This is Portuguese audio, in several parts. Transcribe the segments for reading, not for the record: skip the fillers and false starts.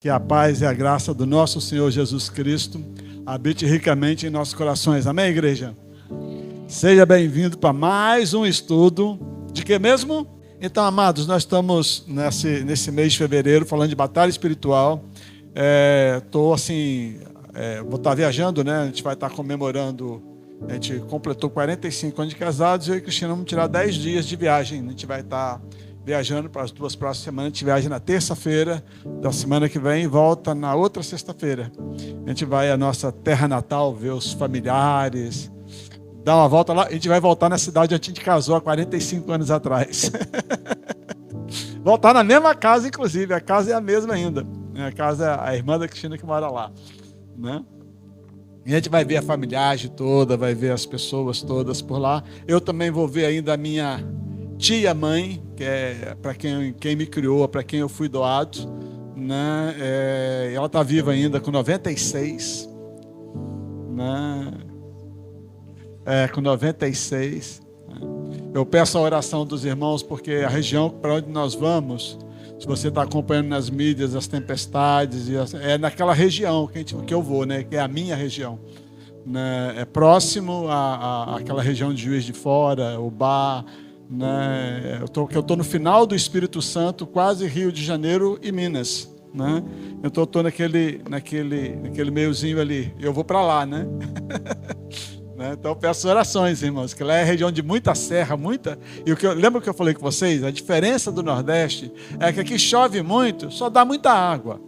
Que a paz e a graça do nosso Senhor Jesus Cristo habite ricamente em nossos corações. Amém, igreja? Seja bem-vindo para mais um estudo. De que mesmo? Então, amados, nós estamos nesse mês de fevereiro falando de batalha espiritual. Vou estar viajando, né? A gente vai estar comemorando. A gente completou 45 anos de casados e eu e Cristina vamos tirar 10 dias de viagem. A gente vai estar viajando para as duas próximas semanas. A gente viaja na terça-feira da semana que vem e volta na outra sexta-feira. A gente vai à nossa terra natal, ver os familiares, dar uma volta lá. A gente vai voltar na cidade onde a gente casou há 45 anos atrás. Voltar na mesma casa, inclusive. A casa é a mesma ainda. A casa é a irmã da Cristina que mora lá, né? E a gente vai ver a familiagem toda, vai ver as pessoas todas por lá. Eu também vou ver ainda a minha tia-mãe, que é para quem me criou, para quem eu fui doado, né? Ela está viva ainda, com 96, né? Com 96. Eu peço a oração dos irmãos, porque a região para onde nós vamos, se você está acompanhando nas mídias, as tempestades, é naquela região que eu vou, né? Que é a minha região, né? É próximo àquela região de Juiz de Fora, Ubá, né? Eu estou no final do Espírito Santo, quase Rio de Janeiro e Minas, né? Eu estou naquele meiozinho ali. Eu vou para lá, né? Então eu peço orações, irmãos, que lá é região de muita serra, lembra que eu falei com vocês? A diferença do Nordeste é que aqui chove muito, só dá muita água.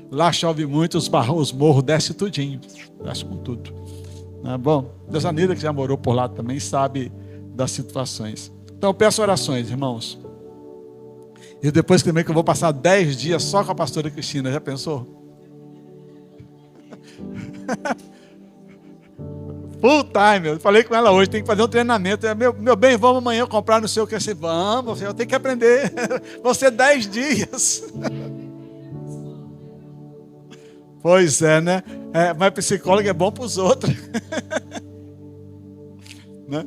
Lá chove muito, os morros descem tudinho, desce com tudo. Bom, Deus Anida, que já morou por lá também, sabe das situações. Então eu peço orações, irmãos. E depois também que eu vou passar 10 dias só com a pastora Cristina, já pensou? Full time, eu falei com ela hoje, tem que fazer um treinamento. Meu bem, vamos amanhã comprar não sei o que. Assim, vamos, eu tenho que aprender. Vão ser 10 dias. Pois é, né? Mas psicólogo é bom para os outros. Né?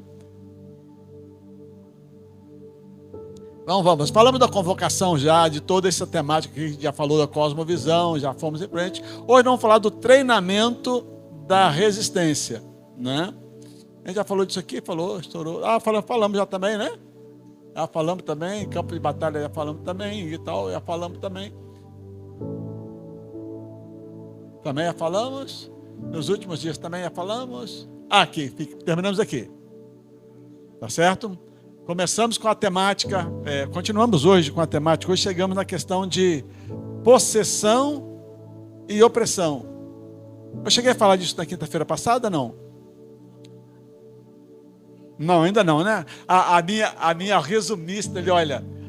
Então vamos, falamos da convocação já, de toda essa temática que a gente já falou da cosmovisão, já fomos em frente. Hoje vamos falar do treinamento da resistência, né? A gente já falou disso aqui, estourou. Falamos já também, né? Já falamos também, campo de batalha já falamos também, e tal, já falamos também. Também já falamos. Nos últimos dias também já falamos. Aqui, terminamos aqui. Tá certo? Começamos com a temática, continuamos hoje com a temática, hoje chegamos na questão de possessão e opressão. Eu cheguei a falar disso na quinta-feira passada, não? Não, ainda não, né? A minha resumista,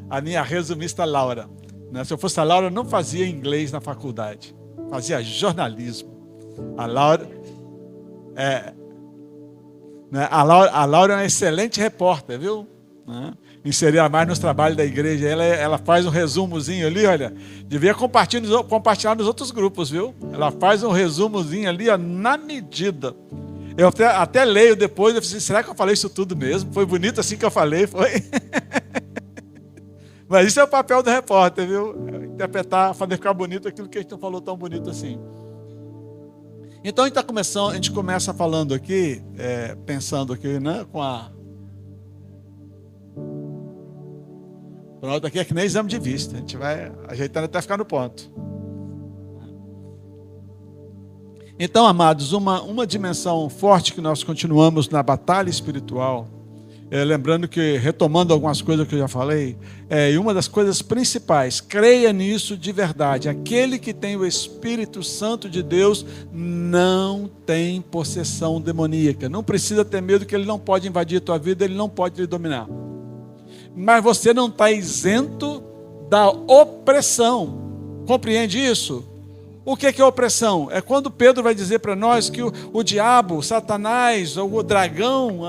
a minha resumista Laura, né? Se eu fosse a Laura, eu não fazia inglês na faculdade, fazia jornalismo. A Laura a Laura é uma excelente repórter, viu? Inserir mais nos trabalhos da igreja. Ela faz um resumozinho ali, devia compartilhar nos outros grupos, viu? Ela faz um resumozinho ali, na medida. Eu até leio depois, eu falei assim, será que eu falei isso tudo mesmo? Foi bonito assim que eu falei, foi? Mas isso é o papel do repórter, viu? Interpretar, fazer ficar bonito aquilo que a gente não falou tão bonito assim. Então a gente começa falando aqui, pensando aqui, né, com Pronto, aqui é que nem exame de vista. A gente vai ajeitando até ficar no ponto. Então, amados, uma dimensão forte que nós continuamos na batalha espiritual, lembrando que, retomando algumas coisas que eu já falei, e uma das coisas principais, creia nisso de verdade, aquele que tem o Espírito Santo de Deus não tem possessão demoníaca, não precisa ter medo que ele não pode invadir a tua vida, ele não pode lhe dominar. Mas você não está isento da opressão. Compreende isso? O que é opressão? É quando Pedro vai dizer para nós que o diabo, Satanás, o dragão,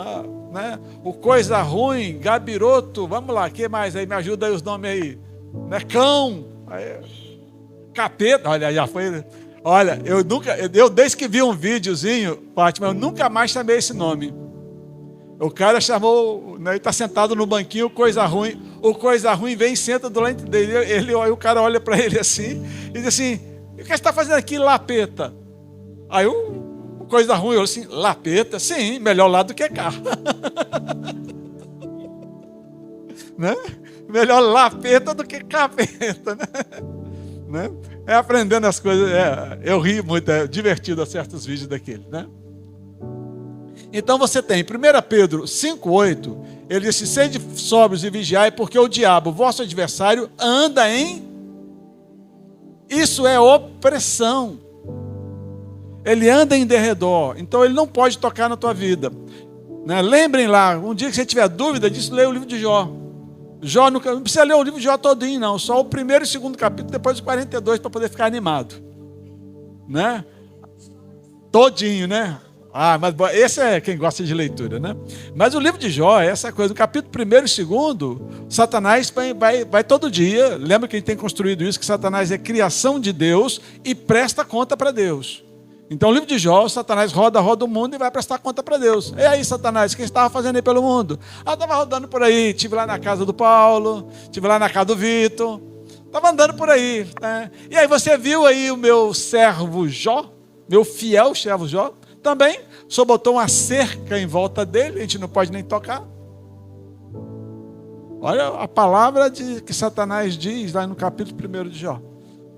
né, o coisa ruim, gabiroto, vamos lá, o que mais aí? Me ajuda aí os nomes aí. Né? Cão, capeta, já foi. Eu desde que vi um videozinho, Fátima, eu nunca mais chamei esse nome. O cara chamou, né, ele está sentado no banquinho, o coisa ruim vem e senta do lado dele, o cara olha para ele assim, e diz assim, o que você está fazendo aqui, lapeta? Aí coisa ruim, eu assim, lapeta? Sim, melhor lá do que cá. Né? Melhor lapeta do que capeta, né? É aprendendo as coisas, eu ri muito, é divertido a certos vídeos daquele, né? Então você tem 1 Pedro 5,8, ele diz: sede sóbrios e vigiai, porque o diabo, vosso adversário, anda em... Isso é opressão. Ele anda em derredor, então ele não pode tocar na tua vida, né? Lembrem lá, um dia que você tiver dúvida disso, leia o livro de Jó. Jó não precisa ler o livro de Jó todinho, não, só o primeiro e segundo capítulo, depois o 42, para poder ficar animado, né? Todinho, né? Mas esse é quem gosta de leitura, né? Mas o livro de Jó é essa coisa, no capítulo 1 e 2, Satanás vai todo dia. Lembra que a gente tem construído isso, que Satanás é criação de Deus e presta conta para Deus. Então o livro de Jó, Satanás roda o mundo e vai prestar conta para Deus. E aí, Satanás, o que você estava fazendo aí pelo mundo? Estava rodando por aí, estive lá na casa do Paulo, estive lá na casa do Vitor, estava andando por aí, né? E aí você viu aí o meu servo Jó, meu fiel servo Jó, também só botou uma cerca em volta dele, a gente não pode nem tocar. Olha a palavra que Satanás diz lá no capítulo 1 de Jó.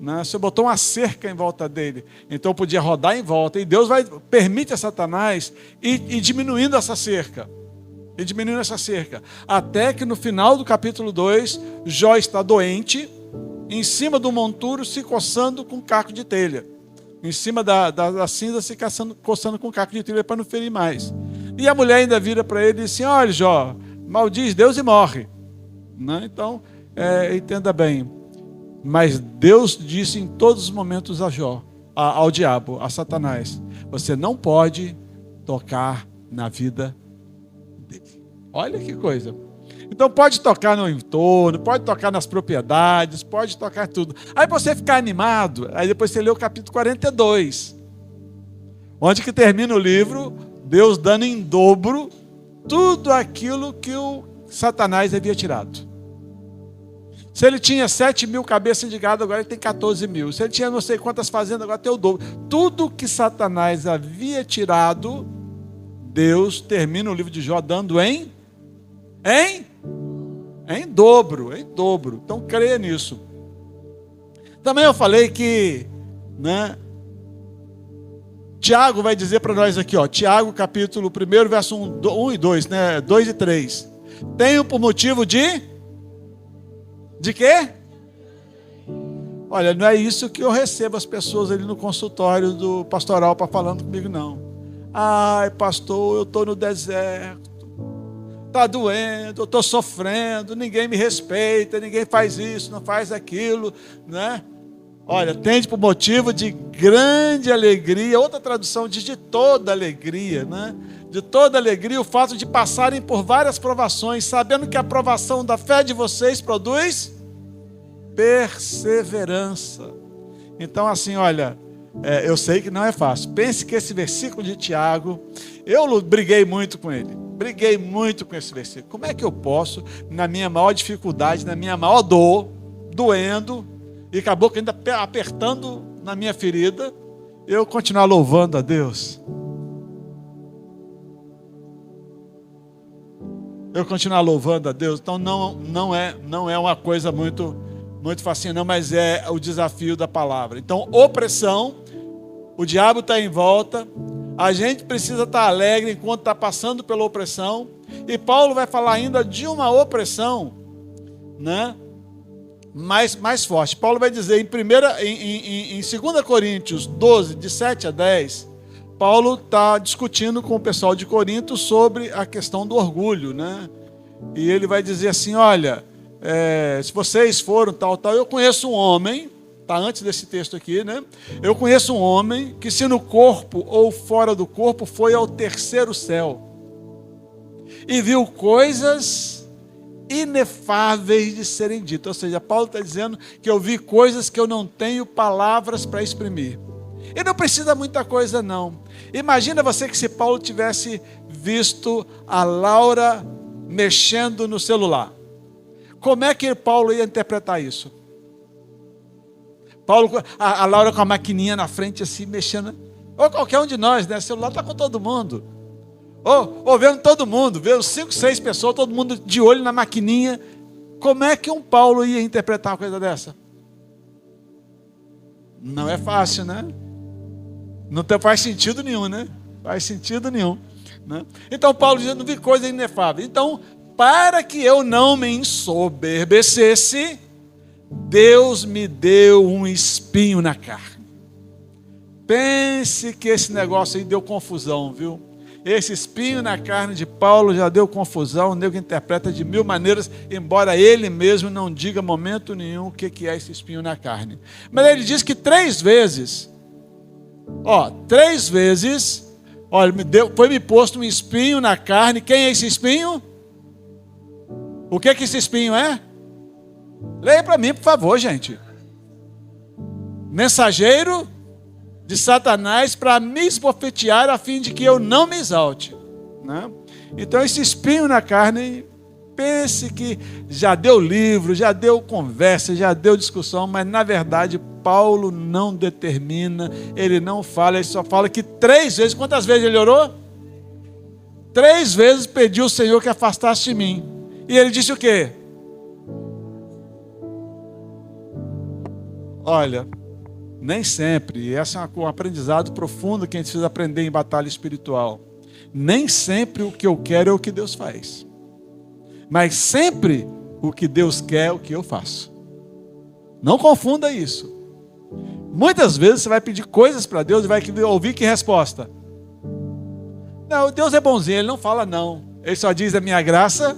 Né? Você botou uma cerca em volta dele, então podia rodar em volta, e Deus permite a Satanás ir diminuindo essa cerca, até que no final do capítulo 2, Jó está doente, em cima do monturo, se coçando com caco de telha, em cima da cinza, se coçando com caco de telha para não ferir mais. E a mulher ainda vira para ele e diz assim: olha, Jó, maldiz Deus e morre. Né? Então, entenda bem. Mas Deus disse em todos os momentos a Jó, ao diabo, a Satanás: você não pode tocar na vida dele. Olha que coisa. Então pode tocar no entorno, pode tocar nas propriedades, pode tocar tudo. Aí você ficar animado, aí depois você lê o capítulo 42, onde que termina o livro, Deus dando em dobro tudo aquilo que o Satanás havia tirado. Se ele tinha 7.000 cabeças de gado, agora ele tem 14.000. Se ele tinha não sei quantas fazendas, agora tem o dobro. Tudo que Satanás havia tirado, Deus termina o livro de Jó dando em dobro. Então creia nisso. Também eu falei que, né, Tiago vai dizer para nós aqui, Tiago capítulo 1, verso 1 e 2, né, 2 e 3. Tenho por motivo de quê? Olha, não é isso que eu recebo as pessoas ali no consultório do pastoral para falando comigo, não. Ai, pastor, eu estou no deserto, está doendo, eu estou sofrendo, ninguém me respeita, ninguém faz isso, não faz aquilo, né? Olha, tende por motivo de grande alegria, outra tradução diz de toda alegria, né? De toda alegria o fato de passarem por várias provações, sabendo que a provação da fé de vocês produz perseverança. Então assim, olha, eu sei que não é fácil. Pense que esse versículo de Tiago, eu briguei muito com ele, briguei muito com esse versículo. Como é que eu posso, na minha maior dificuldade, na minha maior dor, doendo, e acabou que ainda apertando na minha ferida, eu continuar louvando a Deus? Eu continuar louvando a Deus? Então não é uma coisa muito facinho, não, mas é o desafio da palavra. Então, opressão, o diabo está em volta, a gente precisa estar alegre enquanto está passando pela opressão, e Paulo vai falar ainda de uma opressão, né, mais forte. Paulo vai dizer em 2 Coríntios 12, de 7 a 10, Paulo está discutindo com o pessoal de Corinto sobre a questão do orgulho, né? E ele vai dizer assim: olha, se vocês foram tal, eu conheço um homem, está antes desse texto aqui, né? Eu conheço um homem que, se no corpo ou fora do corpo, foi ao terceiro céu e viu coisas inefáveis de serem ditas. Ou seja, Paulo está dizendo que eu vi coisas que eu não tenho palavras para exprimir. E não precisa muita coisa, não. Imagina você que, se Paulo tivesse visto a Laura mexendo no celular, como é que Paulo ia interpretar isso? Paulo, a Laura com a maquininha na frente, assim, mexendo. Ou qualquer um de nós, né? O celular está com todo mundo. Ou vendo todo mundo, vendo 5, 6 pessoas, todo mundo de olho na maquininha. Como é que um Paulo ia interpretar uma coisa dessa? Não é fácil, né? Não faz sentido nenhum, né? Faz sentido nenhum. Né? Então Paulo diz, não vi coisa inefável. Então, para que eu não me ensoberbecesse, Deus me deu um espinho na carne. Pense que esse negócio aí deu confusão, viu? Esse espinho na carne de Paulo já deu confusão, o nego interpreta de 1000 maneiras, embora ele mesmo não diga momento nenhum o que é esse espinho na carne. Mas ele diz que 3 vezes, 3 vezes, olha, foi-me posto um espinho na carne. Quem é esse espinho? O que esse espinho é? Leia para mim, por favor, gente. Mensageiro de Satanás para me esbofetear a fim de que eu não me exalte. Né? Então esse espinho na carne, pense que já deu livro, já deu conversa, já deu discussão, mas na verdade Paulo não determina, ele não fala, ele só fala que 3 vezes, quantas vezes ele orou? 3 vezes pediu ao Senhor que afastasse de mim. E ele disse o quê? Olha, nem sempre, e esse é um aprendizado profundo que a gente precisa aprender em batalha espiritual. Nem sempre o que eu quero é o que Deus faz. Mas sempre o que Deus quer é o que eu faço. Não confunda isso. Muitas vezes você vai pedir coisas para Deus e vai ouvir que resposta? Não, Deus é bonzinho, Ele não fala não. Ele só diz a minha graça.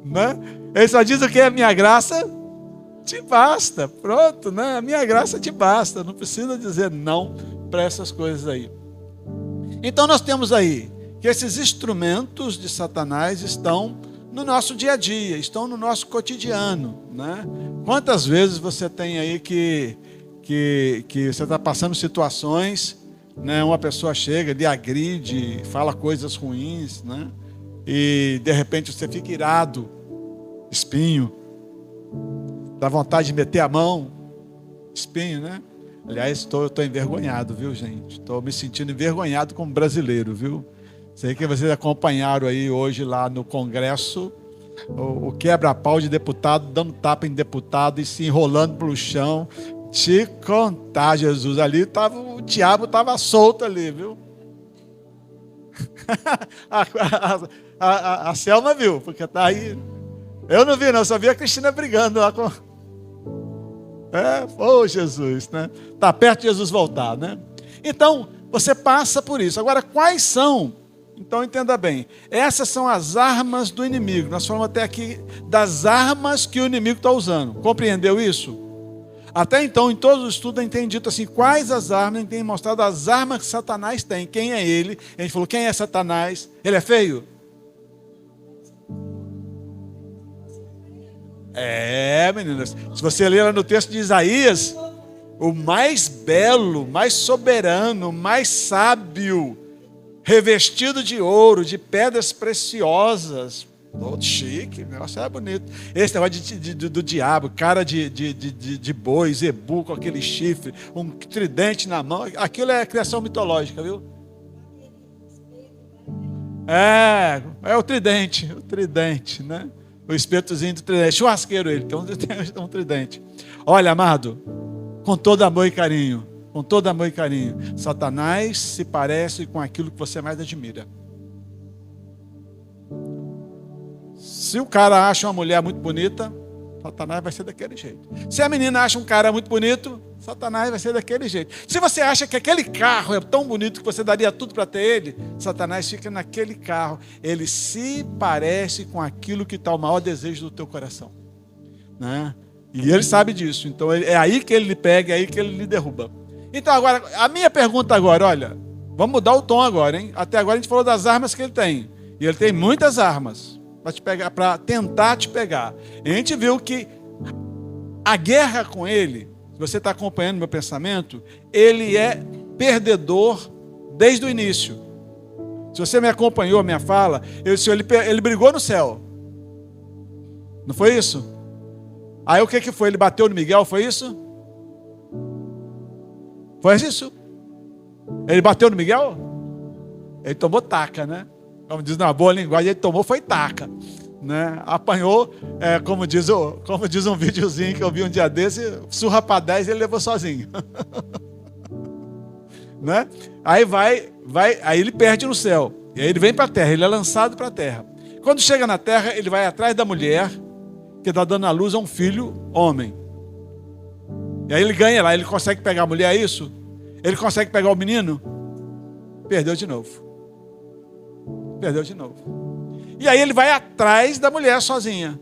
Né? Ele só diz o que é a minha graça. Te basta, pronto, né? A minha graça te basta, não precisa dizer não para essas coisas aí. Então nós temos aí que esses instrumentos de Satanás estão no nosso dia a dia, estão no nosso cotidiano, né? Quantas vezes você tem aí que você está passando situações, né? Uma pessoa chega, lhe agride, fala coisas ruins, né? E de repente você fica irado, espinho, dá vontade de meter a mão, espinho, né? Aliás, eu estou envergonhado, viu, gente? Estou me sentindo envergonhado como brasileiro, viu? Sei que vocês acompanharam aí hoje lá no Congresso o quebra-pau de deputado, dando tapa em deputado e se enrolando pelo chão. Te contar, Jesus, ali o diabo estava solto ali, viu? a Selma viu, porque está aí. Eu não vi, não, só vi a Cristina brigando lá com... Jesus, né? Está perto de Jesus voltar, né? Então, você passa por isso. Agora, quais são? Então, entenda bem. Essas são as armas do inimigo. Nós falamos até aqui das armas que o inimigo está usando. Compreendeu isso? Até então, em todos os estudos, a gente tem dito assim, quais as armas, a gente tem mostrado as armas que Satanás tem. Quem é ele? A gente falou, quem é Satanás? Ele é feio? Meninas, se você ler lá no texto de Isaías, o mais belo, mais soberano, mais sábio, revestido de ouro, de pedras preciosas, todo chique, o negócio é bonito. Esse negócio do diabo, cara de boi, zebu com aquele chifre, um tridente na mão, aquilo é criação mitológica, viu? É o tridente, né? O espetozinho do tridente, churrasqueiro ele, que é um tridente. Olha, amado, com todo amor e carinho, Satanás se parece com aquilo que você mais admira. Se o cara acha uma mulher muito bonita, Satanás vai ser daquele jeito. Se a menina acha um cara muito bonito, Satanás vai ser daquele jeito. Se você acha que aquele carro é tão bonito que você daria tudo para ter ele, Satanás fica naquele carro. Ele se parece com aquilo que está o maior desejo do teu coração, né? E ele sabe disso. Então é aí que ele lhe pega, é aí que ele lhe derruba. Então agora, a minha pergunta agora, olha, vamos mudar o tom agora, hein? Até agora a gente falou das armas que ele tem. E ele tem muitas armas para te pegar, para tentar te pegar. E a gente viu que a guerra com ele, se você está acompanhando meu pensamento, ele é perdedor desde o início. Se você me acompanhou a minha fala, ele brigou no céu. Não foi isso? Aí o que foi? Ele bateu no Miguel, foi isso? Foi isso? Ele bateu no Miguel? Ele tomou taca, né? Como diz na boa linguagem, ele tomou foi taca, né? Apanhou, como diz um videozinho que eu vi um dia desse, surra para 10 ele levou sozinho. Né? Aí aí ele perde no céu. E aí ele vem para a terra, ele é lançado para a terra. Quando chega na terra, ele vai atrás da mulher que está dando à luz a um filho homem. E aí ele ganha lá, ele consegue pegar a mulher, é isso? Ele consegue pegar o menino? Perdeu de novo. Perdeu de novo. E aí ele vai atrás da mulher sozinha.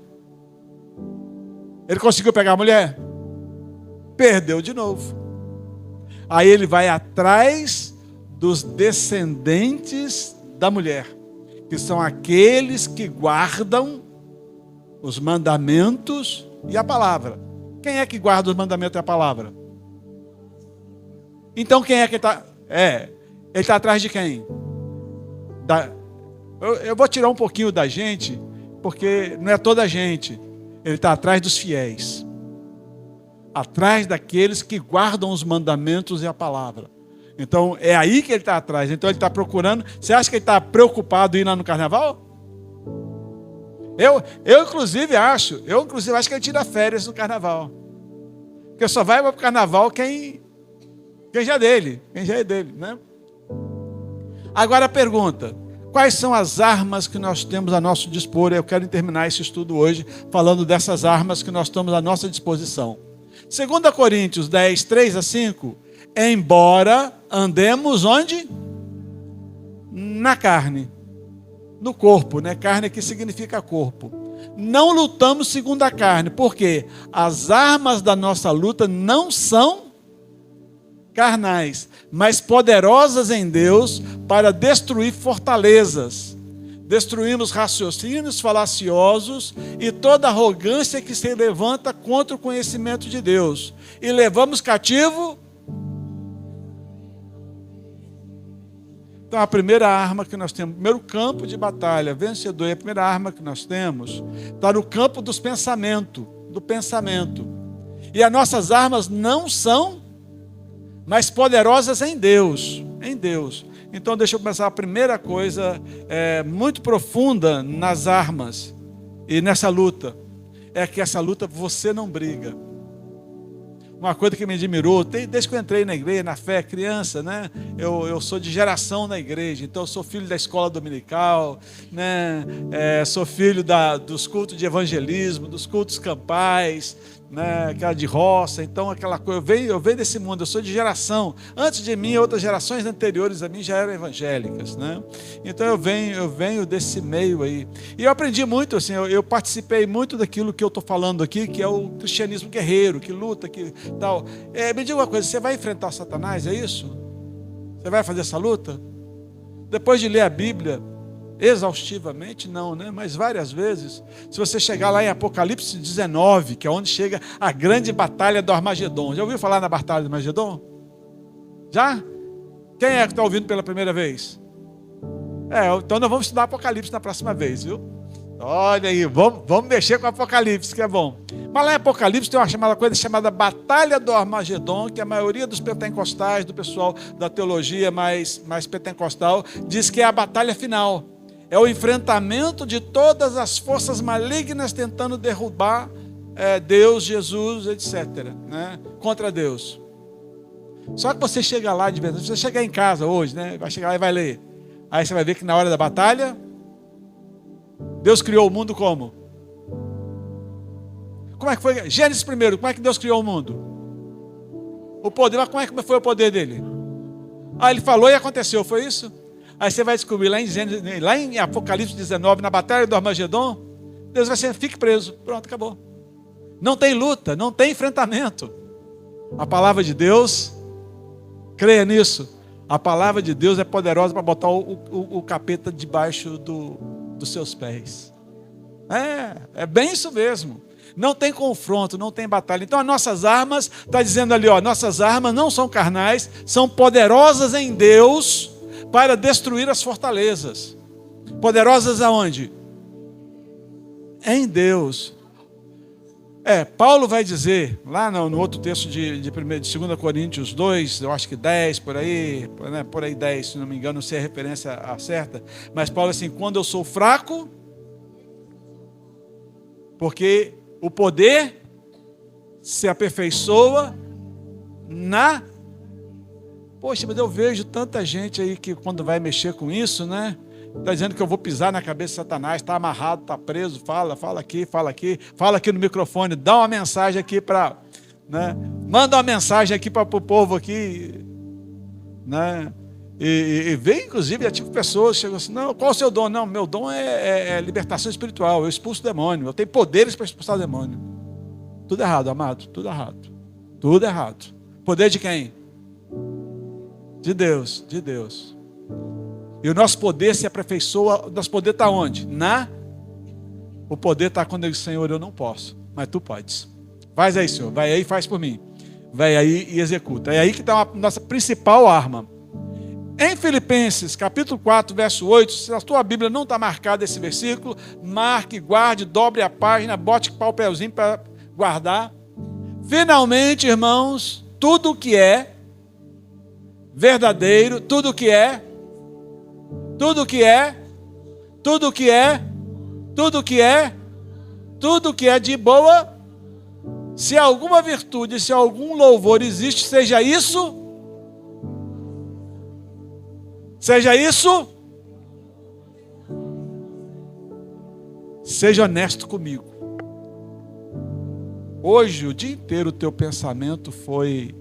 Ele conseguiu pegar a mulher? Perdeu de novo. Aí ele vai atrás dos descendentes da mulher, que são aqueles que guardam os mandamentos e a palavra. Quem é que guarda os mandamentos e a palavra? Então quem é que está? Ele está atrás de quem? Eu vou tirar um pouquinho da gente, porque não é toda a gente. Ele está atrás dos fiéis. Atrás daqueles que guardam os mandamentos e a palavra. Então é aí que ele está atrás. Então ele está procurando. Você acha que ele está preocupado em ir lá no carnaval? Eu inclusive acho que ele tira férias no carnaval. Porque só vai para o carnaval quem já é dele. Quem já é dele, né? Agora a pergunta: quais são as armas que nós temos a nosso dispor? Eu quero terminar esse estudo hoje falando dessas armas que nós temos à nossa disposição. 2 Coríntios 10, 3-5. Embora andemos onde? Na carne. No corpo, né? Carne aqui significa corpo. Não lutamos segundo a carne, porque as armas da nossa luta não são carnais, mas poderosas em Deus para destruir fortalezas. Destruímos raciocínios falaciosos e toda arrogância que se levanta contra o conhecimento de Deus. E levamos cativo. Então a primeira arma que nós temos, o primeiro campo de batalha, vencedor, e a primeira arma que nós temos, está no campo do pensamento. E as nossas armas não são, mas poderosas em Deus. Em Deus. Então deixa eu começar a primeira coisa muito profunda nas armas e nessa luta. É que essa luta você não briga. Uma coisa que me admirou, desde que eu entrei na igreja, na fé, criança, né? Eu sou de geração na igreja, então eu sou filho da escola dominical, né? Sou filho dos cultos de evangelismo, dos cultos campais, né? Aquela de roça, então aquela coisa, eu venho desse mundo, eu sou de geração, antes de mim, outras gerações anteriores a mim já eram evangélicas, né? Então eu venho desse meio aí, e eu aprendi muito, assim, eu participei muito daquilo que eu estou falando aqui, que é o cristianismo guerreiro, que luta, que tal. Me diga uma coisa, você vai enfrentar Satanás, é isso? Você vai fazer essa luta? Depois de ler a Bíblia exaustivamente, não, né? Mas várias vezes. Se você chegar lá em Apocalipse 19, que é onde chega a grande batalha do Armagedon. Já ouviu falar na batalha do Armagedon? Já? Quem é que está ouvindo pela primeira vez? Então nós vamos estudar Apocalipse na próxima vez, viu? Olha aí, vamos mexer com Apocalipse, que é bom. Mas lá em Apocalipse tem uma coisa chamada Batalha do Armagedon, que a maioria dos pentecostais, do pessoal da teologia mais pentecostal, diz que é a batalha final. É o enfrentamento de todas as forças malignas tentando derrubar Deus, Jesus, etc., né? Contra Deus. Só que você chega lá de verdade, você chegar em casa hoje, né? Vai chegar lá e vai ler. Aí você vai ver que na hora da batalha, Deus criou o mundo como? Como é que foi? Gênesis primeiro, como é que Deus criou o mundo? O poder, mas como é que foi o poder dele? Ele falou e aconteceu, foi isso? Aí você vai descobrir lá em Apocalipse 19, na batalha do Armagedon, Deus vai ser, fique preso. Pronto, acabou. Não tem luta, não tem enfrentamento. A palavra de Deus, creia nisso, a palavra de Deus é poderosa para botar o capeta debaixo dos seus pés. É bem isso mesmo. Não tem confronto, não tem batalha. Então as nossas armas, está dizendo ali, nossas armas não são carnais, são poderosas em Deus para destruir as fortalezas. Poderosas aonde? Em Deus. Paulo vai dizer, lá no outro texto de 2 Coríntios 2, eu acho que 10, por aí, né, por aí 10, se não me engano, não sei a referência certa, mas Paulo assim, quando eu sou fraco, porque o poder se aperfeiçoa na... Poxa, mas eu vejo tanta gente aí que quando vai mexer com isso, né? Está dizendo que eu vou pisar na cabeça de Satanás, está amarrado, está preso, fala aqui no microfone, dá uma mensagem aqui para... Né? Manda uma mensagem aqui para o povo aqui, né? E vem, inclusive, já tive pessoas que chegam assim, não, qual o seu dom? Não, meu dom é libertação espiritual, eu expulso demônio, eu tenho poderes para expulsar demônio. Tudo errado, amado, tudo errado. Tudo errado. Poder de quem? De Deus, de Deus. E o nosso poder se aperfeiçoa, o nosso poder está onde? O poder está quando eu digo, Senhor, eu não posso, mas tu podes. Faz aí, Senhor, vai aí e faz por mim. Vai aí e executa. É aí que está a nossa principal arma. Em Filipenses, capítulo 4, verso 8, se a tua Bíblia não está marcada esse versículo, marque, guarde, dobre a página, bote papelzinho para guardar. Finalmente, irmãos, tudo que é verdadeiro, tudo que é de boa, se alguma virtude, se algum louvor existe, seja seja honesto comigo. Hoje, o dia inteiro, o teu pensamento foi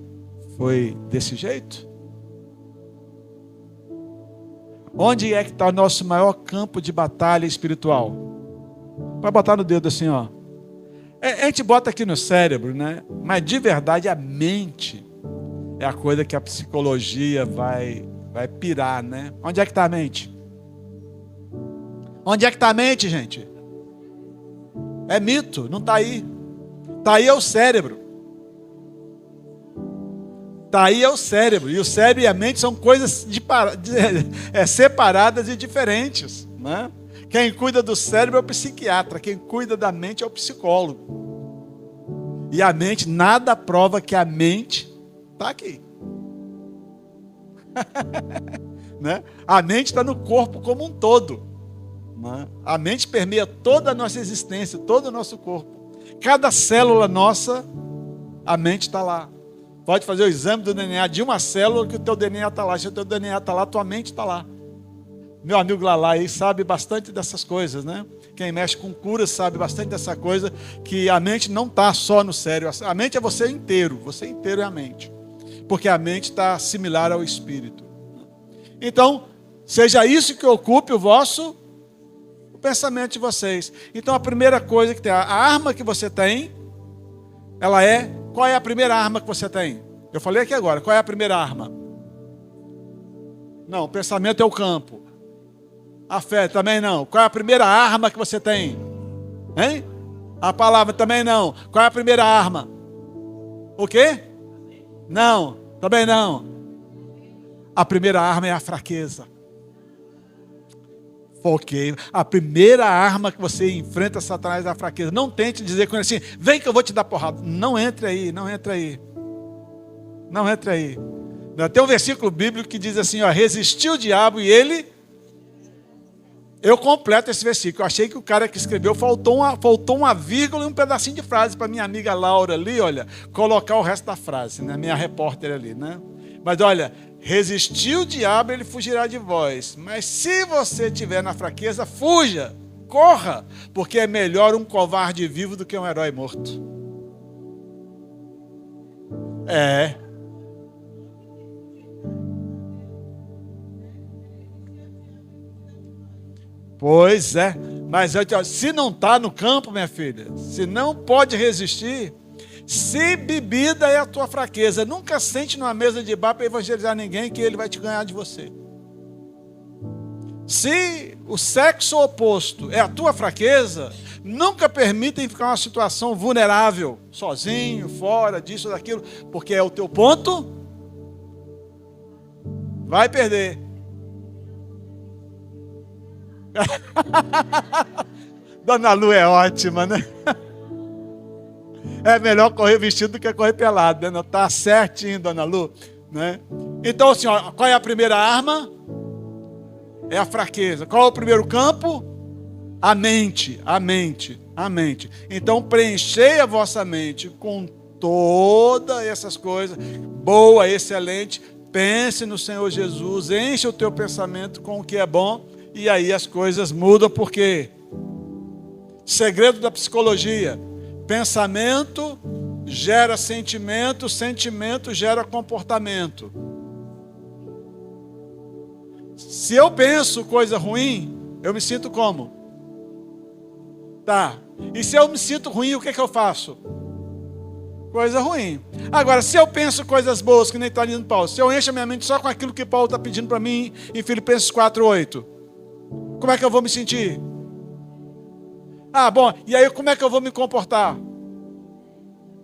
desse jeito? Onde é que está o nosso maior campo de batalha espiritual? Vai botar no dedo assim, ó. A gente bota aqui no cérebro, né? Mas de verdade a mente é a coisa que a psicologia vai pirar, né? Onde é que está a mente? Onde é que está a mente, gente? É mito, não está aí. Está aí é o cérebro. Está aí é o cérebro. E o cérebro e a mente são coisas separadas e diferentes, né? Quem cuida do cérebro é o psiquiatra. Quem cuida da mente é o psicólogo. E a mente, nada prova que a mente está aqui. Né? A mente está no corpo como um todo. Né? A mente permeia toda a nossa existência, todo o nosso corpo. Cada célula nossa, a mente está lá. Pode fazer o exame do DNA de uma célula que o teu DNA está lá. Se o teu DNA está lá, tua mente está lá. Meu amigo Lalá aí sabe bastante dessas coisas, né? Quem mexe com cura sabe bastante dessa coisa, que a mente não está só no cérebro. A mente é você inteiro é a mente. Porque a mente está similar ao espírito. Então, seja isso que ocupe o pensamento de vocês. Então, a primeira coisa que tem, a arma que você tem, ela é... Qual é a primeira arma que você tem? Eu falei aqui agora, qual é a primeira arma? Não, o pensamento é o campo. A fé também não. Qual é a primeira arma que você tem? Hein? A palavra também não. Qual é a primeira arma? O quê? Não, também não. A primeira arma é a fraqueza. Porque a primeira arma que você enfrenta Satanás é a fraqueza. Não tente dizer com ele assim, vem que eu vou te dar porrada. Não entre aí, não entre aí. Não entre aí. Tem um versículo bíblico que diz assim, ó, resistiu o diabo e ele... Eu completo esse versículo. Eu achei que o cara que escreveu faltou uma vírgula e um pedacinho de frase para minha amiga Laura ali, olha, colocar o resto da frase, né? Minha repórter ali, né? Mas olha... Resistiu o diabo, ele fugirá de vós. Mas se você estiver na fraqueza, fuja, corra, porque é melhor um covarde vivo do que um herói morto. É. Pois é. Mas se não está no campo, minha filha, se não pode resistir... Se bebida é a tua fraqueza, nunca sente numa mesa de bar para evangelizar ninguém que ele vai te ganhar de você. Se o sexo oposto é a tua fraqueza, nunca permitem ficar numa situação vulnerável, sozinho, fora disso ou daquilo, porque é o teu ponto, vai perder. Dona Lu é ótima, né? É melhor correr vestido do que correr pelado, né? Não tá certinho, dona Lu, né? Então, assim, ó, qual é a primeira arma? É a fraqueza. Qual é o primeiro campo? A mente, a mente, a mente. Então, preenchei a vossa mente com todas essas coisas, boa, excelente. Pense no Senhor Jesus, enche o teu pensamento com o que é bom, e aí as coisas mudam, porque segredo da psicologia: pensamento gera sentimento, sentimento gera comportamento. Se eu penso coisa ruim, eu me sinto como? Tá. E se eu me sinto ruim, o que é que eu faço? Coisa ruim. Agora, se eu penso coisas boas, que nem está dizendo Paulo, se eu encho a minha mente só com aquilo que Paulo está pedindo para mim em Filipenses 4:8, como é que eu vou me sentir? Ah, bom, e aí como é que eu vou me comportar?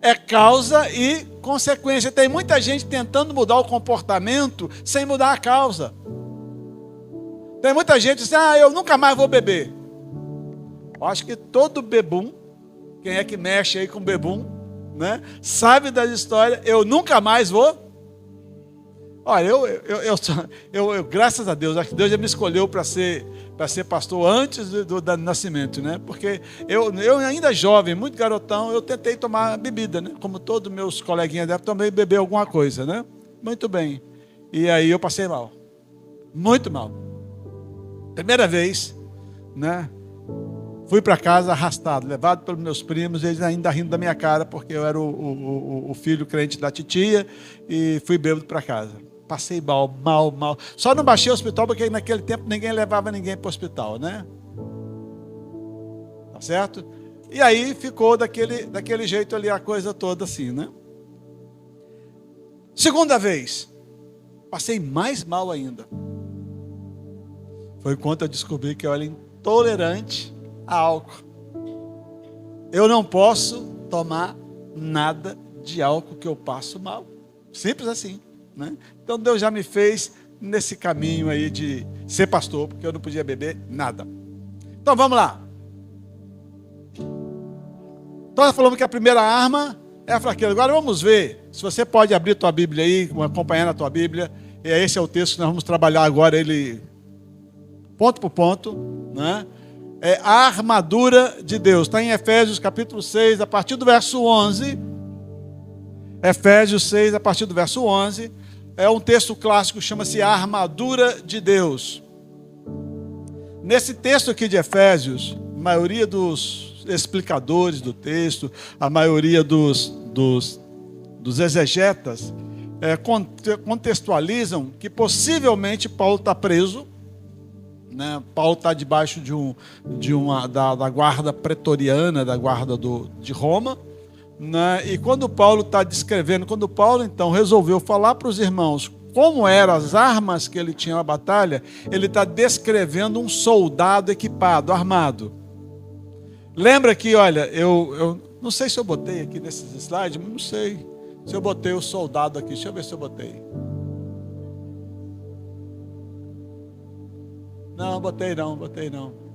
É causa e consequência. Tem muita gente tentando mudar o comportamento sem mudar a causa. Tem muita gente dizendo, eu nunca mais vou beber. Eu acho que todo bebum, quem é que mexe aí com bebum, né, sabe da história, eu nunca mais vou. Olha, eu graças a Deus, acho que Deus já me escolheu para ser pastor antes do nascimento, né? Porque eu ainda jovem, muito garotão, eu tentei tomar bebida, né? Como todos meus coleguinhas devem também beber alguma coisa, né? Muito bem. E aí eu passei mal. Muito mal. Primeira vez, né? Fui para casa arrastado, levado pelos meus primos, eles ainda rindo da minha cara, porque eu era o filho crente da titia, e fui bêbado para casa. Passei mal. Só não baixei o hospital, porque naquele tempo ninguém levava ninguém para o hospital, né? Tá certo? E aí ficou daquele jeito ali, a coisa toda assim, né? Segunda vez, passei mais mal ainda. Foi quando eu descobri que eu era intolerante a álcool. Eu não posso tomar nada de álcool que eu passo mal. Simples assim, né? Então Deus já me fez nesse caminho aí de ser pastor, porque eu não podia beber nada. Então vamos lá. Então nós falamos que a primeira arma é a fraqueza. Agora vamos ver, se você pode abrir tua Bíblia aí, acompanhar na tua Bíblia. Esse é o texto que nós vamos trabalhar agora, ele ponto por ponto, né? É a armadura de Deus. Está em Efésios capítulo 6, a partir do verso 11. Efésios 6, a partir do verso 11. É um texto clássico, chama-se a armadura de Deus. Nesse texto aqui de Efésios, a maioria dos explicadores do texto, a maioria dos exegetas, contextualizam que possivelmente Paulo está preso, né? Paulo está debaixo da guarda pretoriana, da guarda de Roma, né? E quando Paulo está descrevendo, quando Paulo então resolveu falar para os irmãos como eram as armas que ele tinha na batalha, ele está descrevendo um soldado equipado, armado. Lembra que, olha, eu não sei se eu botei aqui nesses slides, mas não sei se eu botei o soldado aqui, deixa eu ver se eu botei. Não, botei não. Botei não.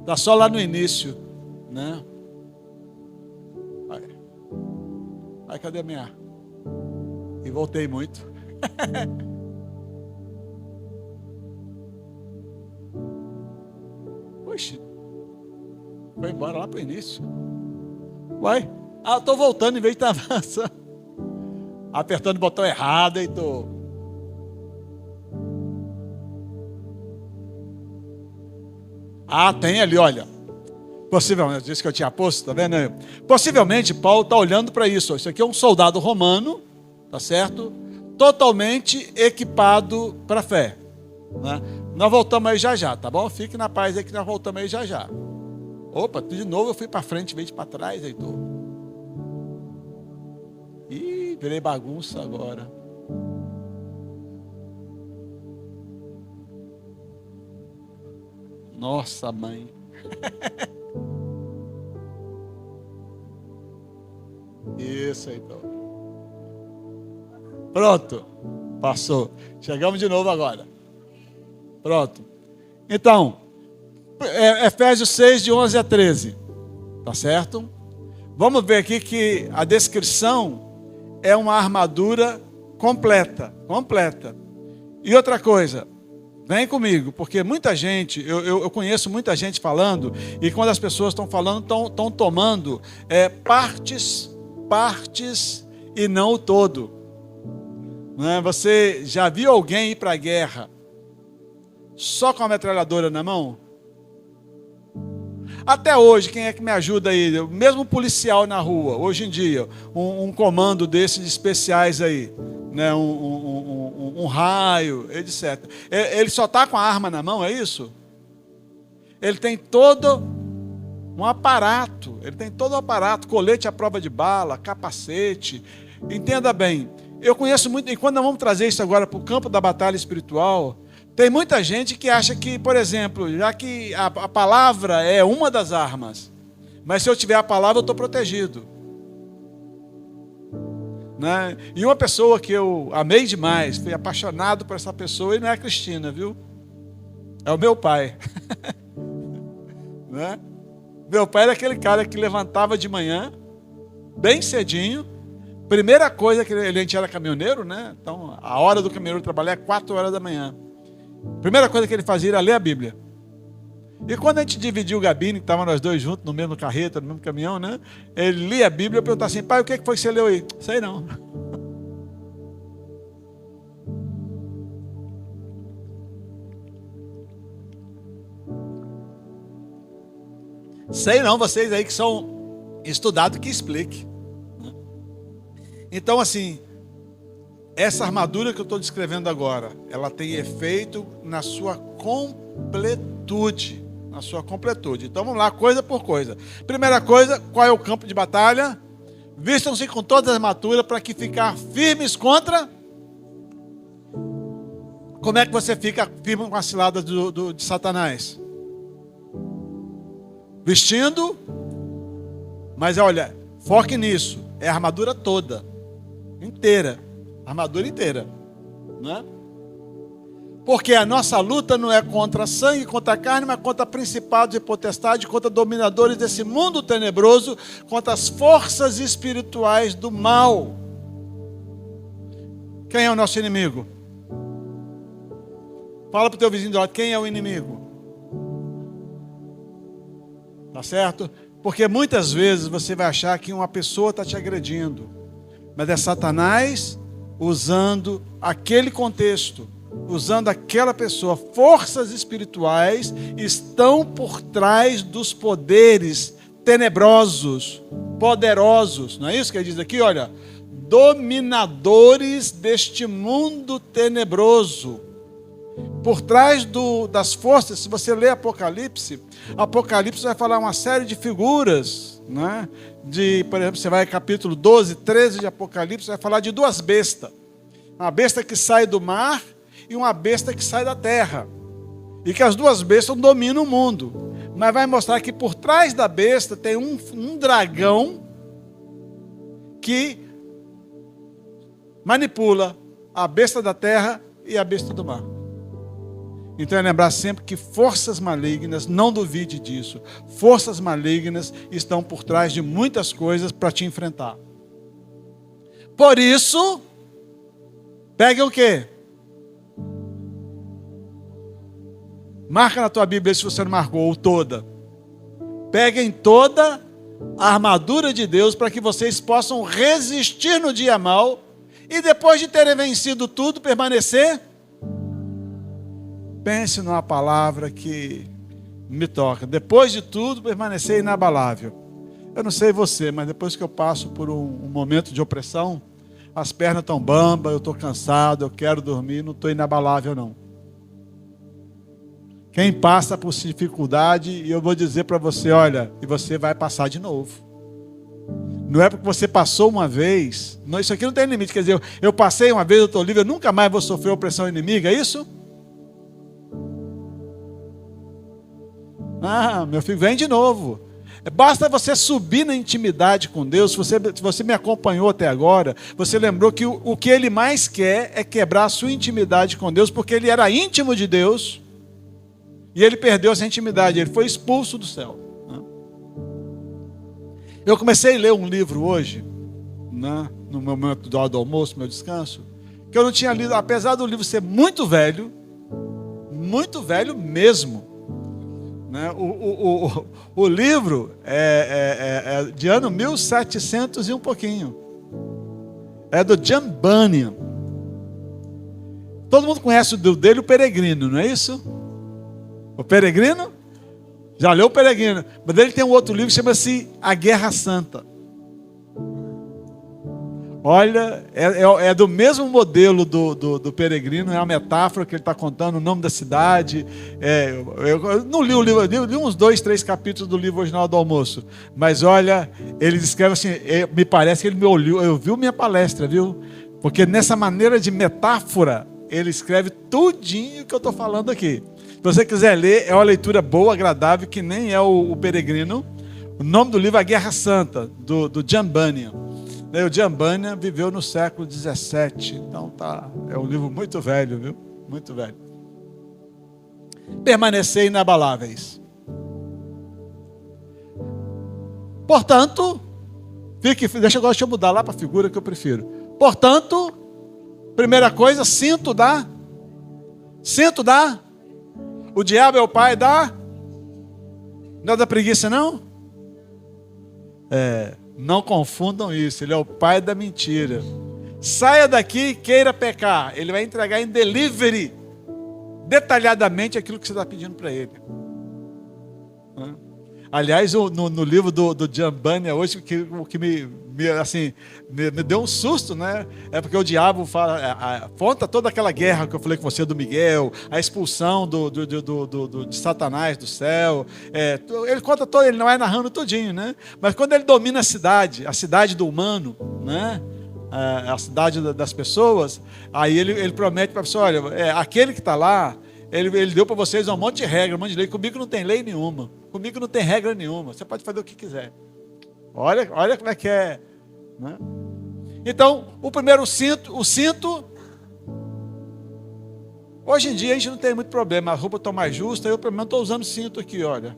Tá só lá no início, né? Ai, cadê a minha? E voltei muito. Oxe, foi embora lá pro início. Vai. Eu tô voltando em vez de estar avançando. Apertando o botão errado, Heitor. Tem ali, olha. Possivelmente, disse que eu tinha posto, tá vendo? Possivelmente, Paulo está olhando para isso. Isso aqui é um soldado romano, tá certo? Totalmente equipado para a fé, né? Nós voltamos aí já, tá bom? Fique na paz aí que nós voltamos aí já. Opa, de novo eu fui para frente, em vez de para trás, Heitor. Ih, virei bagunça agora. Nossa, mãe. Isso, então. Pronto. Passou. Chegamos de novo agora. Pronto. Então, Efésios 6, de 11 a 13. Tá certo? Vamos ver aqui que a descrição é uma armadura completa. Completa. E outra coisa, vem comigo, porque muita gente, eu conheço muita gente falando, e quando as pessoas estão falando, estão tomando partes e não o todo. Não é? Você já viu alguém ir para a guerra só com a metralhadora na mão? Até hoje, quem é que me ajuda aí? Mesmo policial na rua, hoje em dia, um comando desses especiais aí, né? um raio, etc. Ele só está com a arma na mão, é isso? Ele tem todo um aparato, colete à prova de bala, capacete. Entenda bem, eu conheço muito, e quando nós vamos trazer isso agora para o campo da batalha espiritual, tem muita gente que acha que, por exemplo, já que a palavra é uma das armas, mas se eu tiver a palavra eu estou protegido. Né? E uma pessoa que eu amei demais, fui apaixonado por essa pessoa, e não é a Cristina, viu? É o meu pai. Né? Meu pai era aquele cara que levantava de manhã, bem cedinho. Primeira coisa que a gente era caminhoneiro, né? Então a hora do caminhoneiro trabalhar é 4 horas da manhã. Primeira coisa que ele fazia era ler a Bíblia. E quando a gente dividiu o gabine, que estavam nós dois juntos no mesmo carreta, no mesmo caminhão, né? Ele lia a Bíblia e perguntava assim: pai, o que foi que você leu aí? Sei não. Sei não, vocês aí que são estudados que explique. Então assim, essa armadura que eu estou descrevendo agora, ela tem efeito na sua completude. Na sua completude. Então vamos lá, coisa por coisa. Primeira coisa, qual é o campo de batalha? Vistam-se com todas as armaduras para que ficar firmes contra. Como é que você fica firme com as ciladas de Satanás? Vestindo, mas olha, foque nisso, é a armadura toda, inteira, armadura inteira, né? Porque a nossa luta não é contra sangue, contra carne, mas contra principados e potestades, contra dominadores desse mundo tenebroso, contra as forças espirituais do mal. Quem é o nosso inimigo? Fala para o teu vizinho do lado, quem é o inimigo? Tá certo? Porque muitas vezes você vai achar que uma pessoa está te agredindo, mas é Satanás usando aquele contexto, usando aquela pessoa. Forças espirituais estão por trás dos poderes tenebrosos, poderosos. Não é isso que ele diz aqui? Olha, dominadores deste mundo tenebroso. Por trás das forças, se você ler Apocalipse vai falar uma série de figuras, né? Por exemplo, você vai capítulo 12, 13 de Apocalipse, vai falar de 2 bestas. Uma besta que sai do mar e uma besta que sai da terra. E que as 2 bestas dominam o mundo. Mas vai mostrar que por trás da besta tem um dragão que manipula a besta da terra e a besta do mar. Então é lembrar sempre que forças malignas, não duvide disso, forças malignas estão por trás de muitas coisas para te enfrentar. Por isso, pegue o quê? Marca na tua Bíblia se você não marcou, ou toda. Peguem toda a armadura de Deus para que vocês possam resistir no dia mal e depois de terem vencido tudo, permanecer. Pense numa palavra que me toca. Depois de tudo, permanecer inabalável. Eu não sei você, mas depois que eu passo por um momento de opressão, as pernas estão bambas, eu estou cansado, eu quero dormir, não estou inabalável não. Quem passa por dificuldade, e eu vou dizer para você, olha, e você vai passar de novo. Não é porque você passou uma vez, não, isso aqui não tem limite, quer dizer, eu passei uma vez, eu estou livre, eu nunca mais vou sofrer opressão inimiga, é isso? Ah, meu filho, vem de novo. Basta você subir na intimidade com Deus. Se você me acompanhou até agora, você lembrou que o que Ele mais quer é quebrar a sua intimidade com Deus, porque Ele era íntimo de Deus. E ele perdeu essa intimidade, ele foi expulso do céu. Eu comecei a ler um livro hoje, né, no meu momento do almoço, meu descanso, que eu não tinha lido, apesar do livro ser muito velho mesmo. Né? O livro é de ano 1700 e um pouquinho. É do John Bunyan. Todo mundo conhece dele, o Peregrino, não é isso? O Peregrino? Já leu o Peregrino. Mas ele tem um outro livro que chama-se A Guerra Santa. Olha, é do mesmo modelo do Peregrino, é uma metáfora que ele está contando, o nome da cidade. Eu não li o livro, eu li uns 2, 3 capítulos do livro original do almoço. Mas olha, ele descreve assim, me parece que ele me olhou, eu vi minha palestra, viu? Porque nessa maneira de metáfora, ele escreve tudinho que eu estou falando aqui. Se você quiser ler, é uma leitura boa, agradável, que nem é o Peregrino. O nome do livro é A Guerra Santa, do John Bunyan. O John Bunyan viveu no século 17, então é um livro muito velho, viu? Muito velho. Permanecer inabaláveis. Portanto, deixa eu mudar lá para a figura que eu prefiro. Portanto, primeira coisa, cinto dá. O diabo é o pai da. Não é da preguiça, não? Não confundam isso, ele é o pai da mentira. Saia daqui e queira pecar. Ele vai entregar em delivery detalhadamente aquilo que você está pedindo para ele. Aliás, no livro do John Bunyan hoje, o que me deu um susto, né? É porque o diabo conta toda aquela guerra que eu falei com você do Miguel, a expulsão de Satanás do céu. Ele conta todo, ele não vai narrando tudinho, né? Mas quando ele domina a cidade do humano, né? A cidade das pessoas, aí ele promete para a pessoa: olha, aquele que está lá, ele deu para vocês um monte de regra, um monte de lei. Comigo não tem lei nenhuma. Comigo não tem regra nenhuma. Você pode fazer o que quiser. Olha como é que é. Né? Então, o primeiro o cinto. Hoje em dia a gente não tem muito problema. A roupa está mais justa. Eu, pelo menos, estou usando cinto aqui, olha.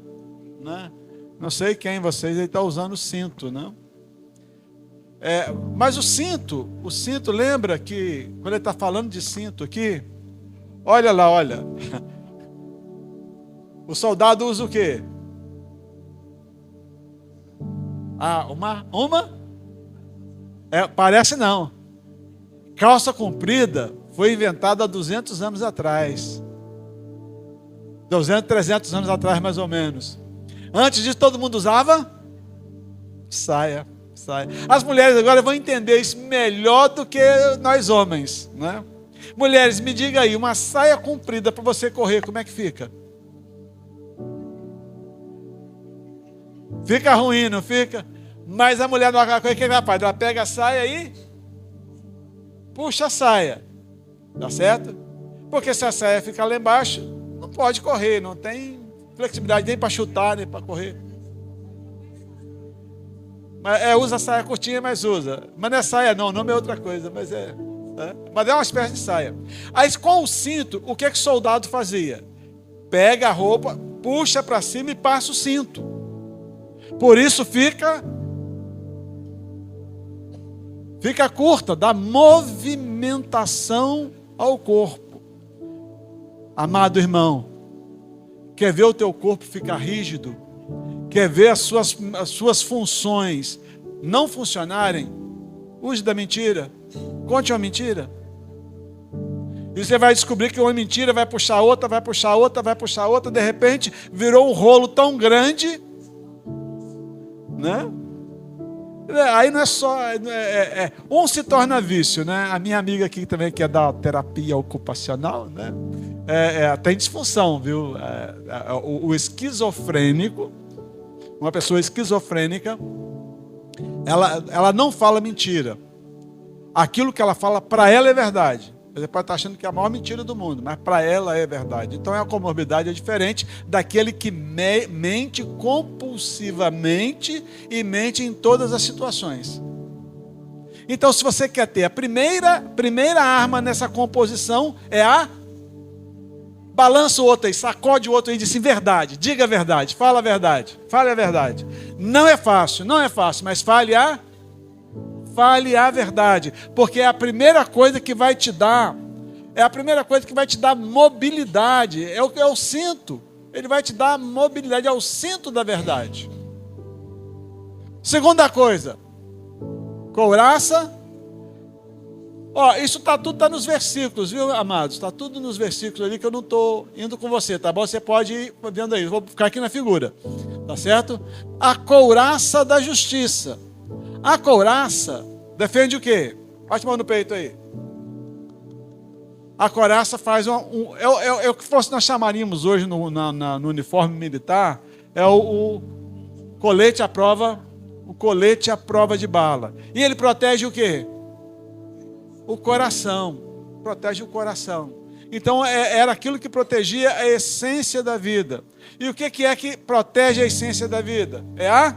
Né? Não sei quem vocês aí está usando cinto, né? Mas o cinto, lembra que, quando ele está falando de cinto aqui, olha lá, olha. O soldado usa o quê? Parece não. Calça comprida foi inventada há 200 anos atrás. 200, 300 anos atrás, mais ou menos. Antes disso, todo mundo usava saia. As mulheres agora vão entender isso melhor do que nós homens, né? Mulheres, me diga aí, uma saia comprida para você correr, como é que fica? Fica ruim, não fica? Mas a mulher não vai correr, o que ela faz? Ela pega a saia e puxa a saia. Tá certo? Porque se a saia ficar lá embaixo, não pode correr, não tem flexibilidade nem para chutar, nem para correr. Mas usa a saia curtinha, mas usa. Mas não é saia não, o nome é outra coisa, mas mas é uma espécie de saia. Aí com o cinto, o que o soldado fazia? Pega a roupa, puxa para cima e passa o cinto. Por isso fica curta, dá movimentação ao corpo. Amado irmão, quer ver o teu corpo ficar rígido? Quer ver as suas funções não funcionarem? Use da mentira. Conte uma mentira. E você vai descobrir que uma mentira vai puxar outra, vai puxar outra, vai puxar outra. De repente, virou um rolo tão grande, né? Aí não é só... um se torna vício, né? A minha amiga aqui também, que é da terapia ocupacional, né? Tem disfunção, viu? O esquizofrênico, uma pessoa esquizofrênica, ela não fala mentira. Aquilo que ela fala, para ela é verdade. Você pode estar achando que é a maior mentira do mundo, mas para ela é verdade. Então a comorbidade é diferente daquele que mente compulsivamente e mente em todas as situações. Então, se você quer ter a primeira arma nessa composição, é a balança o outro aí, sacode o outro aí e diz assim, verdade, diga a verdade, fala a verdade, fale a verdade. Não é fácil, mas fale a verdade, porque é a primeira coisa que vai te dar, mobilidade, é o cinto, ele vai te dar mobilidade, é o cinto da verdade. Segunda coisa, couraça. Isso tudo está nos versículos, viu, amados? Está tudo nos versículos ali que eu não estou indo com você, tá bom? Você pode ir vendo aí, eu vou ficar aqui na figura, tá certo? A couraça da justiça. A couraça defende o quê? Bate a mão no peito aí. A couraça faz é o que nós chamaríamos hoje no uniforme militar, é o colete à prova, de bala. E ele protege o quê? O coração, protege o coração. Então era aquilo que protegia a essência da vida. E o que é que protege a essência da vida? É a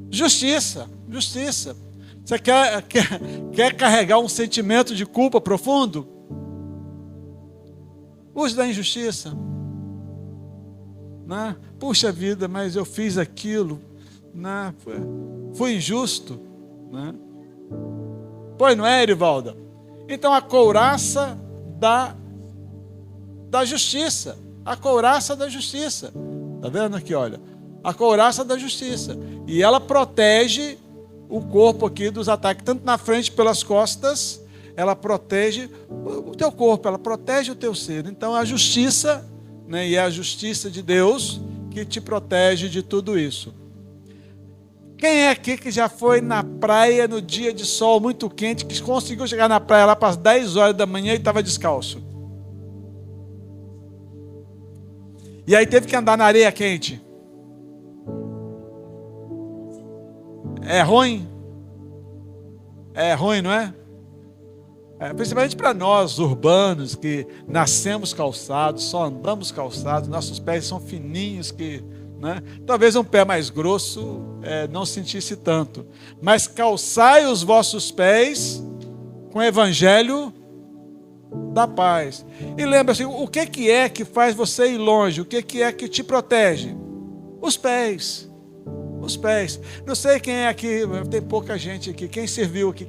justiça. Você quer carregar um sentimento de culpa profundo? Use da injustiça, né? Puxa vida, mas eu fiz aquilo, né? Fui injusto, né? Pois não é, Erivalda? Então a couraça da justiça. A couraça da justiça. Está vendo aqui, olha? A couraça da justiça. E ela protege o corpo aqui dos ataques, tanto na frente pelas costas, ela protege o teu corpo, ela protege o teu ser. Então a justiça, né? E é a justiça de Deus que te protege de tudo isso. Quem é aqui que já foi na praia no dia de sol muito quente, que conseguiu chegar na praia lá para as 10 horas da manhã e estava descalço? E aí teve que andar na areia quente. É ruim? É ruim, não é? Principalmente para nós urbanos que nascemos calçados, só andamos calçados, nossos pés são fininhos que... né? Talvez um pé mais grosso não sentisse tanto, mas calçai os vossos pés com o evangelho da paz. E lembra-se, o que é que faz você ir longe? O que é que te protege? Os pés. Não sei quem é aqui, tem pouca gente aqui. Quem serviu aqui?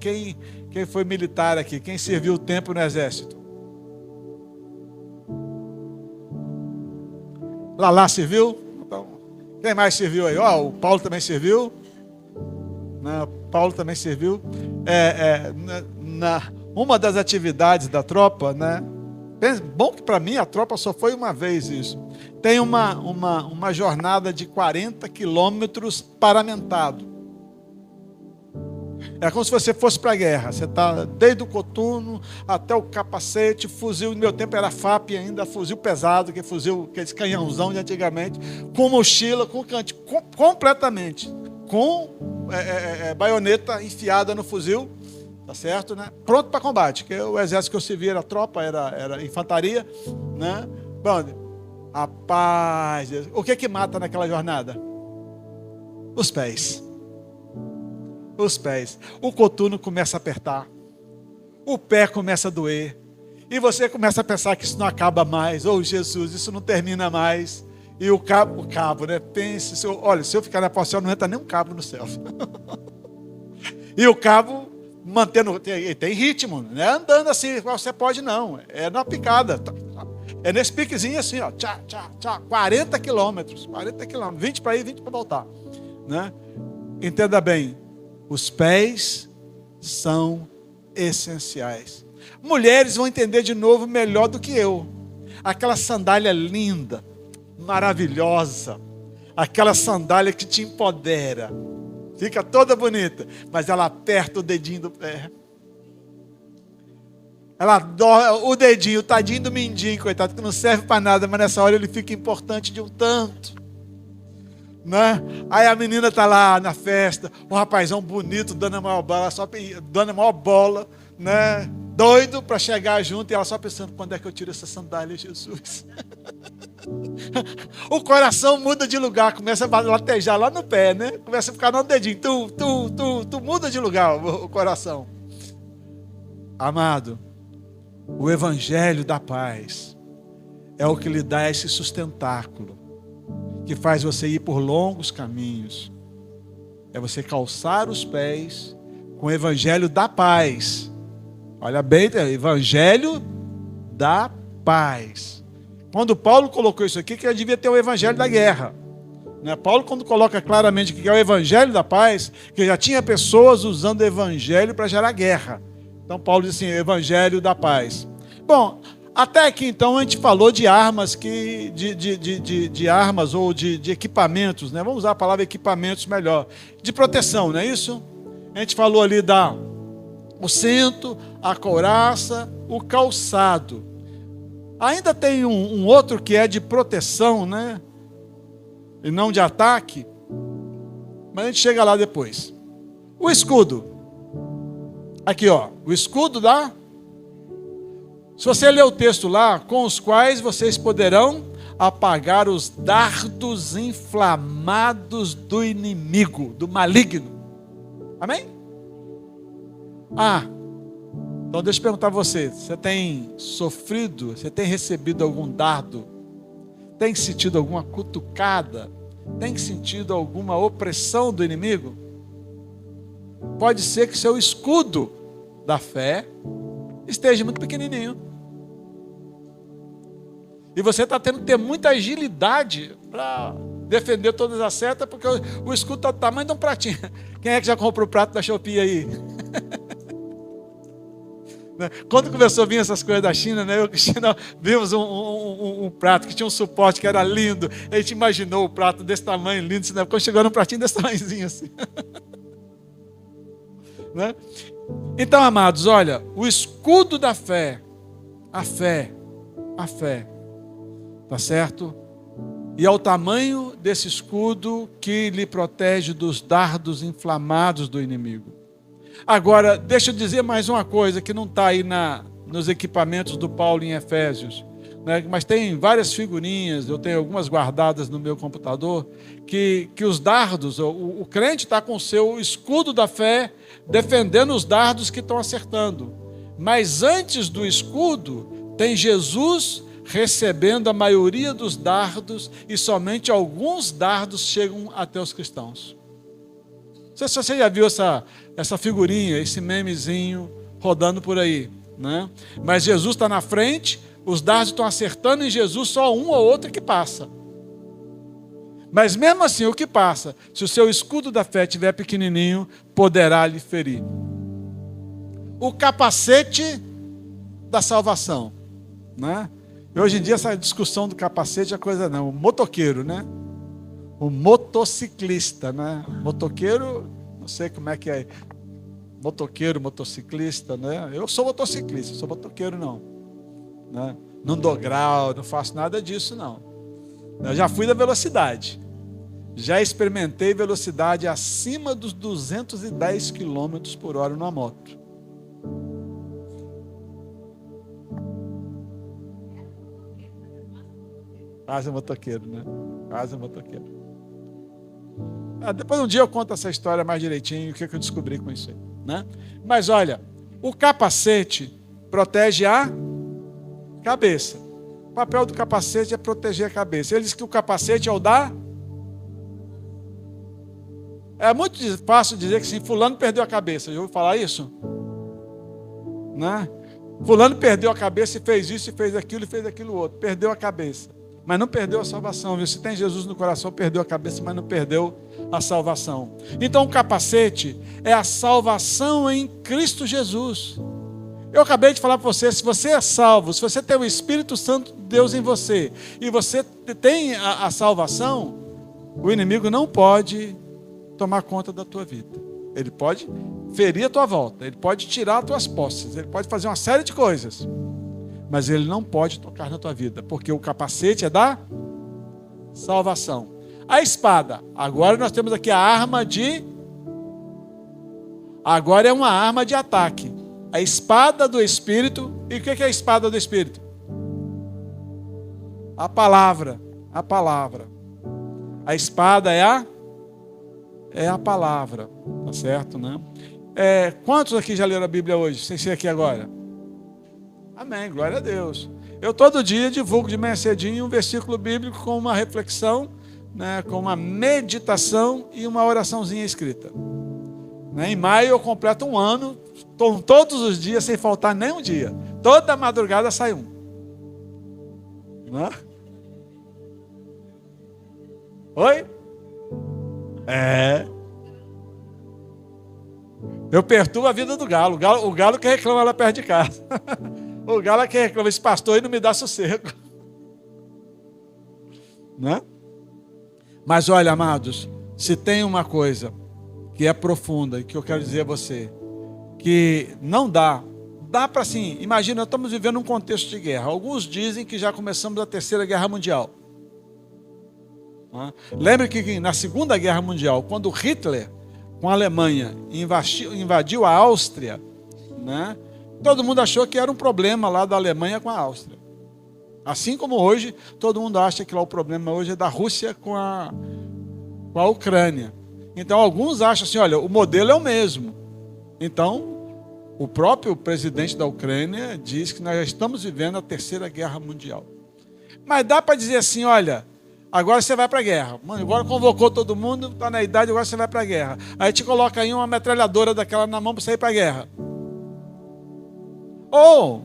Quem foi militar aqui? Quem serviu o tempo no exército? Lá serviu? Quem mais serviu aí? O Paulo também serviu. Uma das atividades da tropa, né? Bom que para mim a tropa só foi uma vez isso. Tem uma jornada de 40 quilômetros paramentado. É como se você fosse para a guerra. Você está desde o coturno até o capacete, fuzil. No meu tempo era FAP ainda, fuzil pesado, que fuzil, aqueles canhãozão de antigamente, com mochila, com cante, completamente, com baioneta enfiada no fuzil, tá certo, né? Pronto para combate. Que o exército que eu servi era tropa, era infantaria, né? Bom, rapaz, o que mata naquela jornada? Os pés. O coturno começa a apertar, o pé começa a doer, e você começa a pensar que isso não acaba mais. Jesus, isso não termina mais. E o cabo, né? Pense, se eu ficar na porção, não entra nem um cabo no céu. E o cabo mantendo, tem ritmo, não é andando assim, você pode não, é na picada, é nesse piquezinho assim, ó, tchá, 40 quilômetros, 20 para ir, 20 para voltar, né? Entenda bem. Os pés são essenciais. Mulheres vão entender de novo melhor do que eu. Aquela sandália linda, maravilhosa, aquela sandália que te empodera, fica toda bonita, mas ela aperta o dedinho do pé. Ela dói o dedinho, o tadinho do mindinho, coitado, que não serve para nada, mas nessa hora ele fica importante de um tanto. Né? Aí a menina está lá na festa, o rapazão bonito, dando a maior bola, né? Doido para chegar junto, e ela só pensando, quando é que eu tiro essa sandália, Jesus? O coração muda de lugar, começa a latejar lá no pé, né? Começa a ficar no dedinho, tu muda de lugar o coração. Amado, o evangelho da paz é o que lhe dá esse sustentáculo, que faz você ir por longos caminhos. É você calçar os pés com o evangelho da paz. Olha bem, evangelho da paz. Quando Paulo colocou isso aqui, que ele devia ter o evangelho da guerra. Né? Paulo, quando coloca claramente que é o evangelho da paz, que já tinha pessoas usando o evangelho para gerar guerra. Então Paulo diz assim, evangelho da paz. Bom, até aqui então a gente falou de armas, de armas ou de equipamentos, né? Vamos usar a palavra equipamentos melhor, de proteção, não é isso? A gente falou ali o cinto, a couraça, o calçado. Ainda tem um outro que é de proteção, né? E não de ataque, mas a gente chega lá depois. O escudo. Aqui, ó, o escudo da... Se você ler o texto lá, com os quais vocês poderão apagar os dardos inflamados do inimigo, do maligno. Amém? Então deixa eu perguntar a você, você tem sofrido, você tem recebido algum dardo? Tem sentido alguma cutucada? Tem sentido alguma opressão do inimigo? Pode ser que seu escudo da fé esteja muito pequenininho. E você está tendo que ter muita agilidade para defender todas as setas, porque o escudo está do tamanho de um pratinho. Quem é que já comprou o prato da Shopee aí? Quando começou a vir essas coisas da China, né, eu e o Cristina vimos um prato que tinha um suporte que era lindo. A gente imaginou o prato desse tamanho, lindo, né? Quando chegou num pratinho desse tamanhozinho assim. Né? Então, amados, olha, o escudo da fé, a fé, tá certo? E é o tamanho desse escudo que lhe protege dos dardos inflamados do inimigo. Agora, deixa eu dizer mais uma coisa que não está aí nos equipamentos do Paulo em Efésios, né? Mas tem várias figurinhas, eu tenho algumas guardadas no meu computador, que os dardos, o crente está com o seu escudo da fé defendendo os dardos que estão acertando. Mas antes do escudo, tem Jesus recebendo a maioria dos dardos, e somente alguns dardos chegam até os cristãos. Não sei se você já viu essa figurinha, esse memezinho rodando por aí, né? Mas Jesus está na frente, os dardos estão acertando em Jesus, só um ou outro que passa. Mas mesmo assim, o que passa, se o seu escudo da fé estiver pequenininho, poderá lhe ferir. O capacete da salvação, né? E hoje em dia essa discussão do capacete é coisa não, o motoqueiro, né? O motociclista, né? Motoqueiro, não sei como é que é. Motoqueiro, motociclista, né? Eu sou motociclista, sou motoqueiro não. Né? Não dou grau, não faço nada disso não. Eu já fui da velocidade. Já experimentei velocidade acima dos 210 km por hora numa moto. Quase motoqueiro, né? Quase motoqueiro. Depois um dia eu conto essa história mais direitinho, o que eu descobri com isso aí, né? Mas olha, o capacete protege a cabeça. O papel do capacete é proteger a cabeça. Ele diz que o capacete é o da... É muito fácil dizer que sim, fulano perdeu a cabeça. Já ouviu falar isso? Né? Fulano perdeu a cabeça e fez isso, e fez aquilo outro. Perdeu a cabeça. Mas não perdeu a salvação, viu? Se tem Jesus no coração, perdeu a cabeça, mas não perdeu a salvação. Então o capacete é a salvação em Cristo Jesus. Eu acabei de falar para você, se você é salvo, se você tem o Espírito Santo de Deus em você, e você tem a salvação, o inimigo não pode tomar conta da tua vida. Ele pode ferir a tua volta, ele pode tirar as tuas posses, ele pode fazer uma série de coisas. Mas ele não pode tocar na tua vida, porque o capacete é da salvação. A espada, agora nós temos aqui a arma de... Agora é uma arma de ataque. A espada do Espírito. E o que é a espada do Espírito? A palavra. A palavra. A espada é a palavra. Tá certo, né? Quantos aqui já leram a Bíblia hoje? Sem ser aqui agora. Amém, glória a Deus. Eu todo dia divulgo de manhã cedinho um versículo bíblico com uma reflexão, né, com uma meditação e uma oraçãozinha escrita. Em maio eu completo um ano, todos os dias, sem faltar nem um dia. Toda madrugada sai um. Não é? Oi? É. Eu perturbo a vida do galo. O galo que reclama lá perto de casa. O galo é que reclama, esse pastor aí não me dá sossego. Né? Mas olha, amados, se tem uma coisa que é profunda e que eu quero dizer a você, que não dá para assim, imagina, nós estamos vivendo um contexto de guerra. Alguns dizem que já começamos a Terceira Guerra Mundial. Lembre que na Segunda Guerra Mundial, quando Hitler, com a Alemanha, invadiu a Áustria, né? Todo mundo achou que era um problema lá da Alemanha com a Áustria. Assim como hoje, todo mundo acha que lá o problema hoje é da Rússia com a Ucrânia. Então, alguns acham assim, olha, o modelo é o mesmo. Então, o próprio presidente da Ucrânia diz que nós já estamos vivendo a Terceira Guerra Mundial. Mas dá para dizer assim, olha, agora você vai para a guerra. Mano, agora convocou todo mundo, está na idade, agora você vai para a guerra. Aí te coloca aí uma metralhadora daquela na mão para você ir para a guerra. Ou,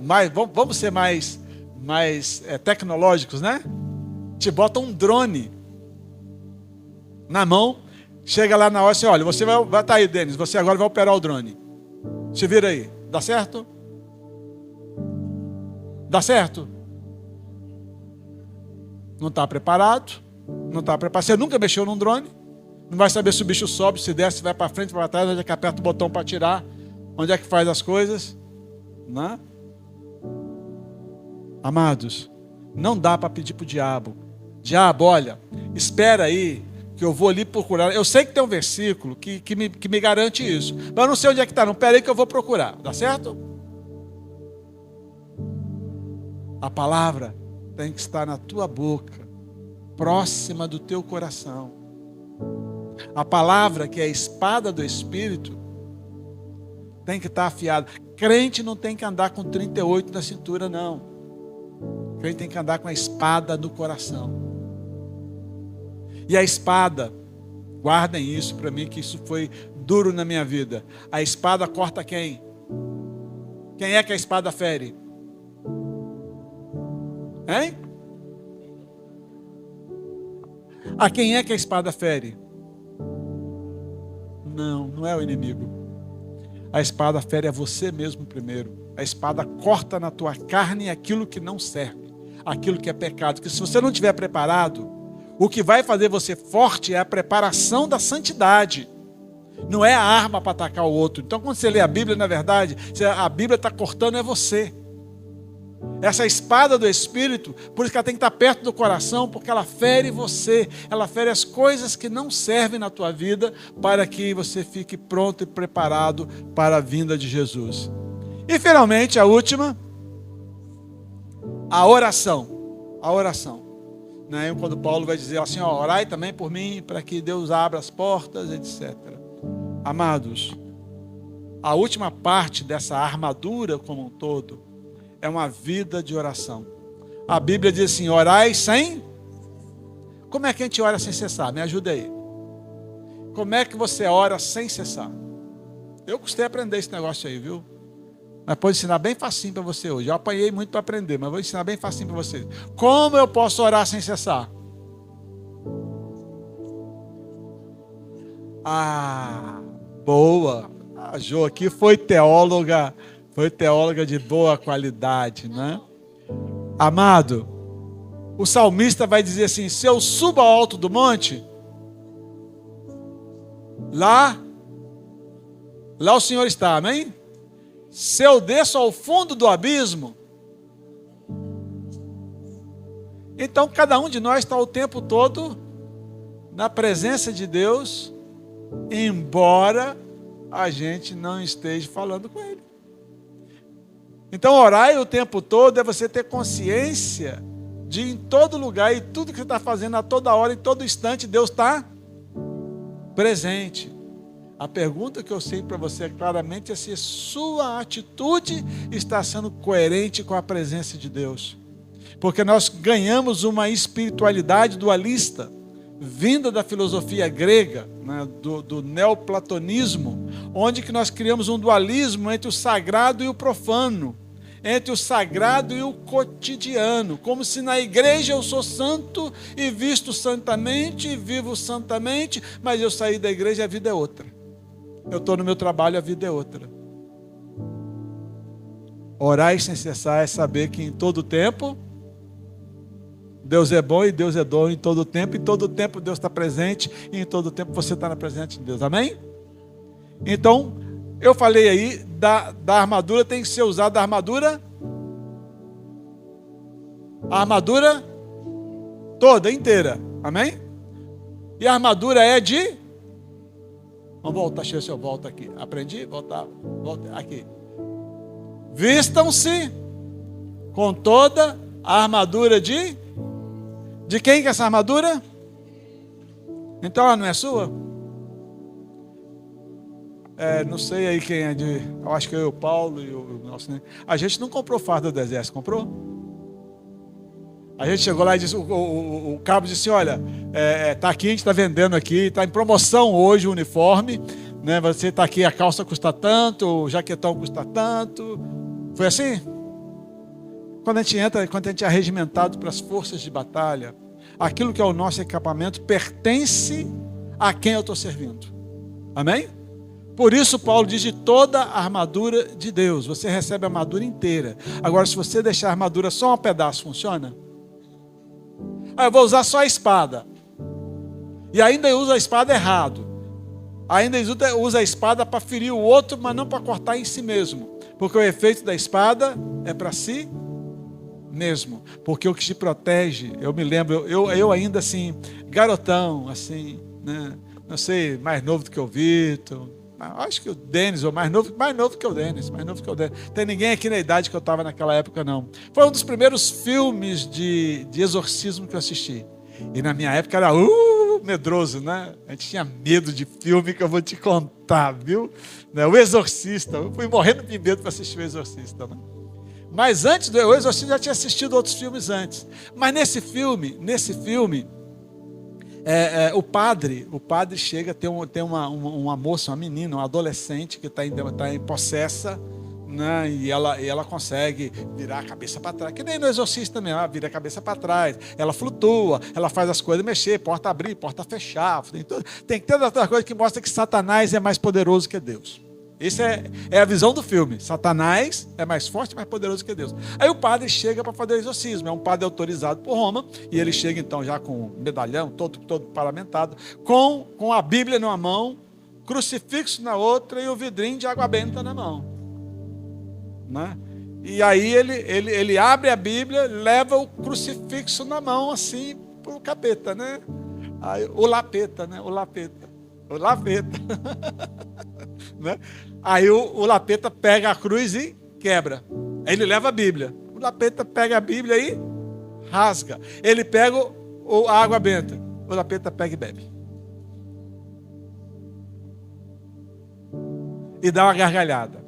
vamos ser mais tecnológicos, né? Te bota um drone na mão, chega lá na hora assim, olha, você vai estar aí, Denis, você agora vai operar o drone. Se vira aí, dá certo? Dá certo? Não está preparado? Não está preparado. Você nunca mexeu num drone? Não vai saber se o bicho sobe, se desce, se vai para frente, para trás, onde é que aperta o botão para atirar, onde é que faz as coisas. Não? Amados, não dá para pedir para o diabo. Diabo, olha, espera aí, que eu vou ali procurar. Eu sei que tem um versículo que me garante isso, mas eu não sei onde é que está, não. Espera aí que eu vou procurar, dá certo? A palavra tem que estar na tua boca, próxima do teu coração. A palavra, que é a espada do Espírito, tem que estar afiada. Crente não tem que andar com 38 na cintura, não. Crente tem que andar com a espada no coração. E a espada, guardem isso para mim, que isso foi duro na minha vida. A espada corta quem? Quem é que a espada fere? Hein? A quem é que a espada fere? Não é o inimigo. A espada fere a você mesmo primeiro. A espada corta na tua carne aquilo que não serve, aquilo que é pecado. Que se você não estiver preparado, o que vai fazer você forte é a preparação da santidade. Não é a arma para atacar o outro. Então, quando você lê a Bíblia, na verdade, a Bíblia está cortando é você. Essa espada do Espírito, por isso que ela tem que estar perto do coração, porque ela fere você, ela fere as coisas que não servem na tua vida, para que você fique pronto e preparado para a vinda de Jesus. E finalmente, a última, a oração. A oração. Né? Quando Paulo vai dizer assim, ó, orai também por mim, para que Deus abra as portas, etc. Amados, a última parte dessa armadura como um todo, é uma vida de oração. A Bíblia diz assim, orai sem... Como é que a gente ora sem cessar? Me ajuda aí. Como é que você ora sem cessar? Eu custei aprender esse negócio aí, viu? Mas vou ensinar bem facinho para você hoje. Eu apanhei muito para aprender, mas vou ensinar bem facinho para você. Como eu posso orar sem cessar? Ah, boa. A Jo aqui foi teóloga de boa qualidade, né? Amado, o salmista vai dizer assim, se eu subo ao alto do monte, lá o Senhor está, amém? Se eu desço ao fundo do abismo, então cada um de nós está o tempo todo na presença de Deus, embora a gente não esteja falando com Ele. Então orar o tempo todo é você ter consciência de em todo lugar e tudo que você está fazendo a toda hora, em todo instante, Deus está presente. A pergunta que eu sei para você claramente é se sua atitude está sendo coerente com a presença de Deus. Porque nós ganhamos uma espiritualidade dualista, vinda da filosofia grega, né, do neoplatonismo, onde que nós criamos um dualismo entre o sagrado e o profano, entre o sagrado e o cotidiano, como se na igreja eu sou santo e visto santamente e vivo santamente, mas eu saí da igreja e a vida é outra. Eu estou no meu trabalho, a vida é outra. Orar sem cessar é saber que em todo tempo Deus é bom e Deus é bom em todo tempo. Em todo tempo Deus está presente e em todo tempo você está na presença de Deus. Amém? Então, eu falei aí da armadura, tem que ser usada a armadura toda, inteira. Amém? E a armadura é de... Vamos voltar, deixa eu ver se eu volto aqui. Aprendi? Volta aqui. Vistam-se com toda a armadura de quem que é essa armadura? Então ela não é sua? Não sei aí quem é eu acho que eu e o Paulo e o nosso, né? A gente não comprou farda do exército, comprou? A gente chegou lá e disse, o cabo disse, olha, tá aqui, a gente está vendendo aqui, está em promoção hoje o uniforme, né? Você está aqui, a calça custa tanto, o jaquetão custa tanto. Foi assim? Quando a gente é regimentado para as forças de batalha, aquilo que é o nosso equipamento pertence a quem eu estou servindo. Amém? Por isso Paulo diz de toda a armadura de Deus. Você recebe a armadura inteira. Agora, se você deixar a armadura só um pedaço, funciona? Eu vou usar só a espada. E ainda usa a espada errado. Ainda usa a espada para ferir o outro, mas não para cortar em si mesmo. Porque o efeito da espada é para si mesmo. Porque o que te protege, eu me lembro, eu ainda assim, garotão, assim, né? Não sei, mais novo do que o Vitor, acho que o Denis, ou mais novo que o Denis. Tem ninguém aqui na idade que eu estava naquela época, não. Foi um dos primeiros filmes de exorcismo que eu assisti. E na minha época era medroso, né? A gente tinha medo de filme que eu vou te contar, viu? O Exorcista. Eu fui morrendo de medo para assistir o Exorcista, né? Mas antes do Exorcista, já tinha assistido outros filmes antes. Mas nesse filme, o padre chega, tem uma moça, uma menina, uma adolescente que está em possessa, né? E ela consegue virar a cabeça para trás, que nem no Exorcista mesmo, ela vira a cabeça para trás, ela flutua, ela faz as coisas mexer, porta abrir, porta fechar, tem que ter outra coisa que mostra que Satanás é mais poderoso que Deus. Essa é a visão do filme. Satanás é mais forte e mais poderoso que Deus. Aí o padre chega para fazer o exorcismo. É um padre autorizado por Roma. E ele chega então já com medalhão, todo paramentado, com a Bíblia numa mão, crucifixo na outra e o vidrinho de água benta na mão, né? E aí ele abre a Bíblia, leva o crucifixo na mão assim para o capeta, né? Aí, o lapeta. Né? Aí o lapeta pega a cruz e quebra. Aí ele leva a Bíblia. O lapeta pega a Bíblia e rasga. Ele pega a água benta. O lapeta pega e bebe. E dá uma gargalhada.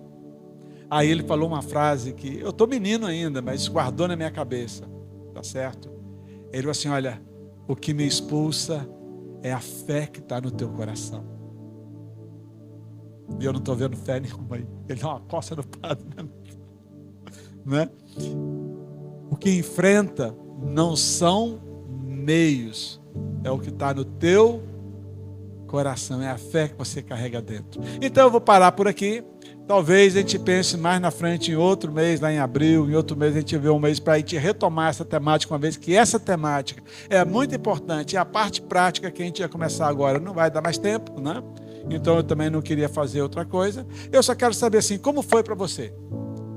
Aí ele falou uma frase que eu estou menino ainda, mas guardou na minha cabeça. Tá certo? Ele falou assim, olha, o que me expulsa é a fé que está no teu coração. E eu não estou vendo fé nenhuma aí. Ele dá uma coça no padre, né? O que enfrenta não são meios, é o que está no teu coração, é a fé que você carrega dentro. Então eu vou parar por aqui. Talvez a gente pense mais na frente, em outro mês, lá em abril, em outro mês a gente vê um mês para a gente retomar essa temática, uma vez que essa temática é muito importante. E a parte prática que a gente ia começar agora não vai dar mais tempo, né? Então eu também não queria fazer outra coisa. Eu só quero saber assim, como foi para você?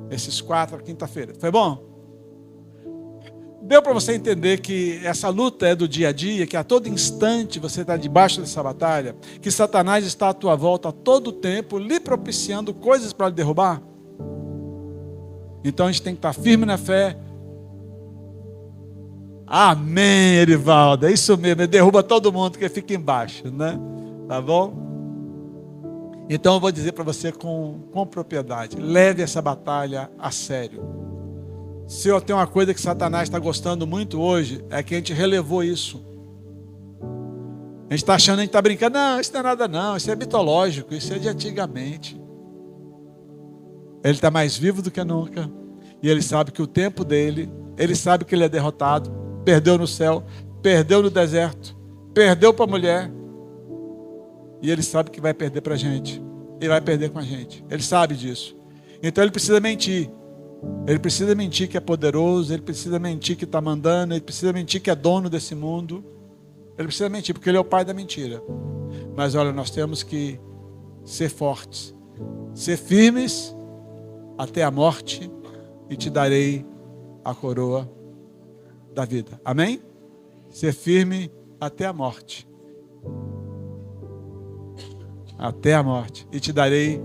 Esses 4, quinta-feira. Foi bom? Deu para você entender que essa luta é do dia a dia, que a todo instante você está debaixo dessa batalha, que Satanás está à tua volta a todo tempo, lhe propiciando coisas para lhe derrubar? Então a gente tem que estar firme na fé. Amém, Erivaldo. É isso mesmo, ele derruba todo mundo que fica embaixo, né? Tá bom? Então eu vou dizer para você com propriedade, leve essa batalha a sério. Se eu tenho uma coisa que Satanás está gostando muito hoje, é que a gente relevou isso. A gente está achando, a gente está brincando, não, isso não é nada não, isso é mitológico, isso é de antigamente. Ele está mais vivo do que nunca. E ele sabe que o tempo dele, ele sabe que ele é derrotado, perdeu no céu, perdeu no deserto, perdeu para a mulher. E ele sabe que vai perder para a gente. Ele vai perder com a gente. Ele sabe disso. Então ele precisa mentir. Ele precisa mentir que é poderoso, ele precisa mentir que está mandando, ele precisa mentir que é dono desse mundo. Ele precisa mentir, porque ele é o pai da mentira. Mas olha, nós temos que ser fortes, ser firmes até a morte, e te darei a coroa da vida. Amém? Ser firme até a morte. Até a morte. E te darei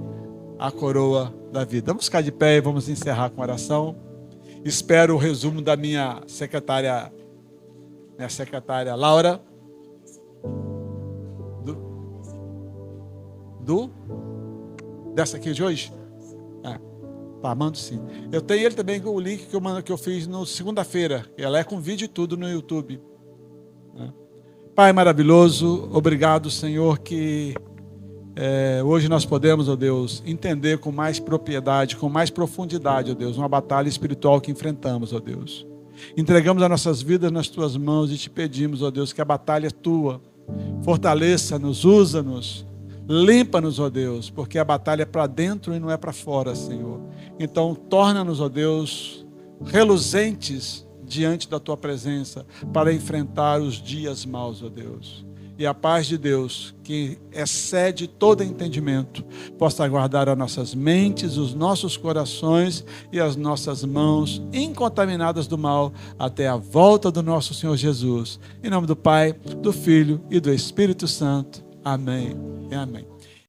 a coroa da vida. Vamos ficar de pé e vamos encerrar com oração. Espero o resumo da minha secretária Laura. Dessa aqui de hoje? Tá, mando sim. Eu tenho ele também com o link que eu fiz no segunda-feira. Ela é com vídeo e tudo no YouTube. Pai maravilhoso, obrigado, Senhor, que hoje nós podemos, ó Deus, entender com mais propriedade, com mais profundidade, ó Deus, uma batalha espiritual que enfrentamos, ó Deus. Entregamos as nossas vidas nas Tuas mãos e te pedimos, ó Deus, que a batalha é Tua. Fortaleça-nos, usa-nos, limpa-nos, ó Deus, porque a batalha é para dentro e não é para fora, Senhor. Então, torna-nos, ó Deus, reluzentes diante da Tua presença para enfrentar os dias maus, ó Deus. E a paz de Deus, que excede todo entendimento, possa guardar as nossas mentes, os nossos corações e as nossas mãos incontaminadas do mal até a volta do nosso Senhor Jesus. Em nome do Pai, do Filho e do Espírito Santo. Amém e amém.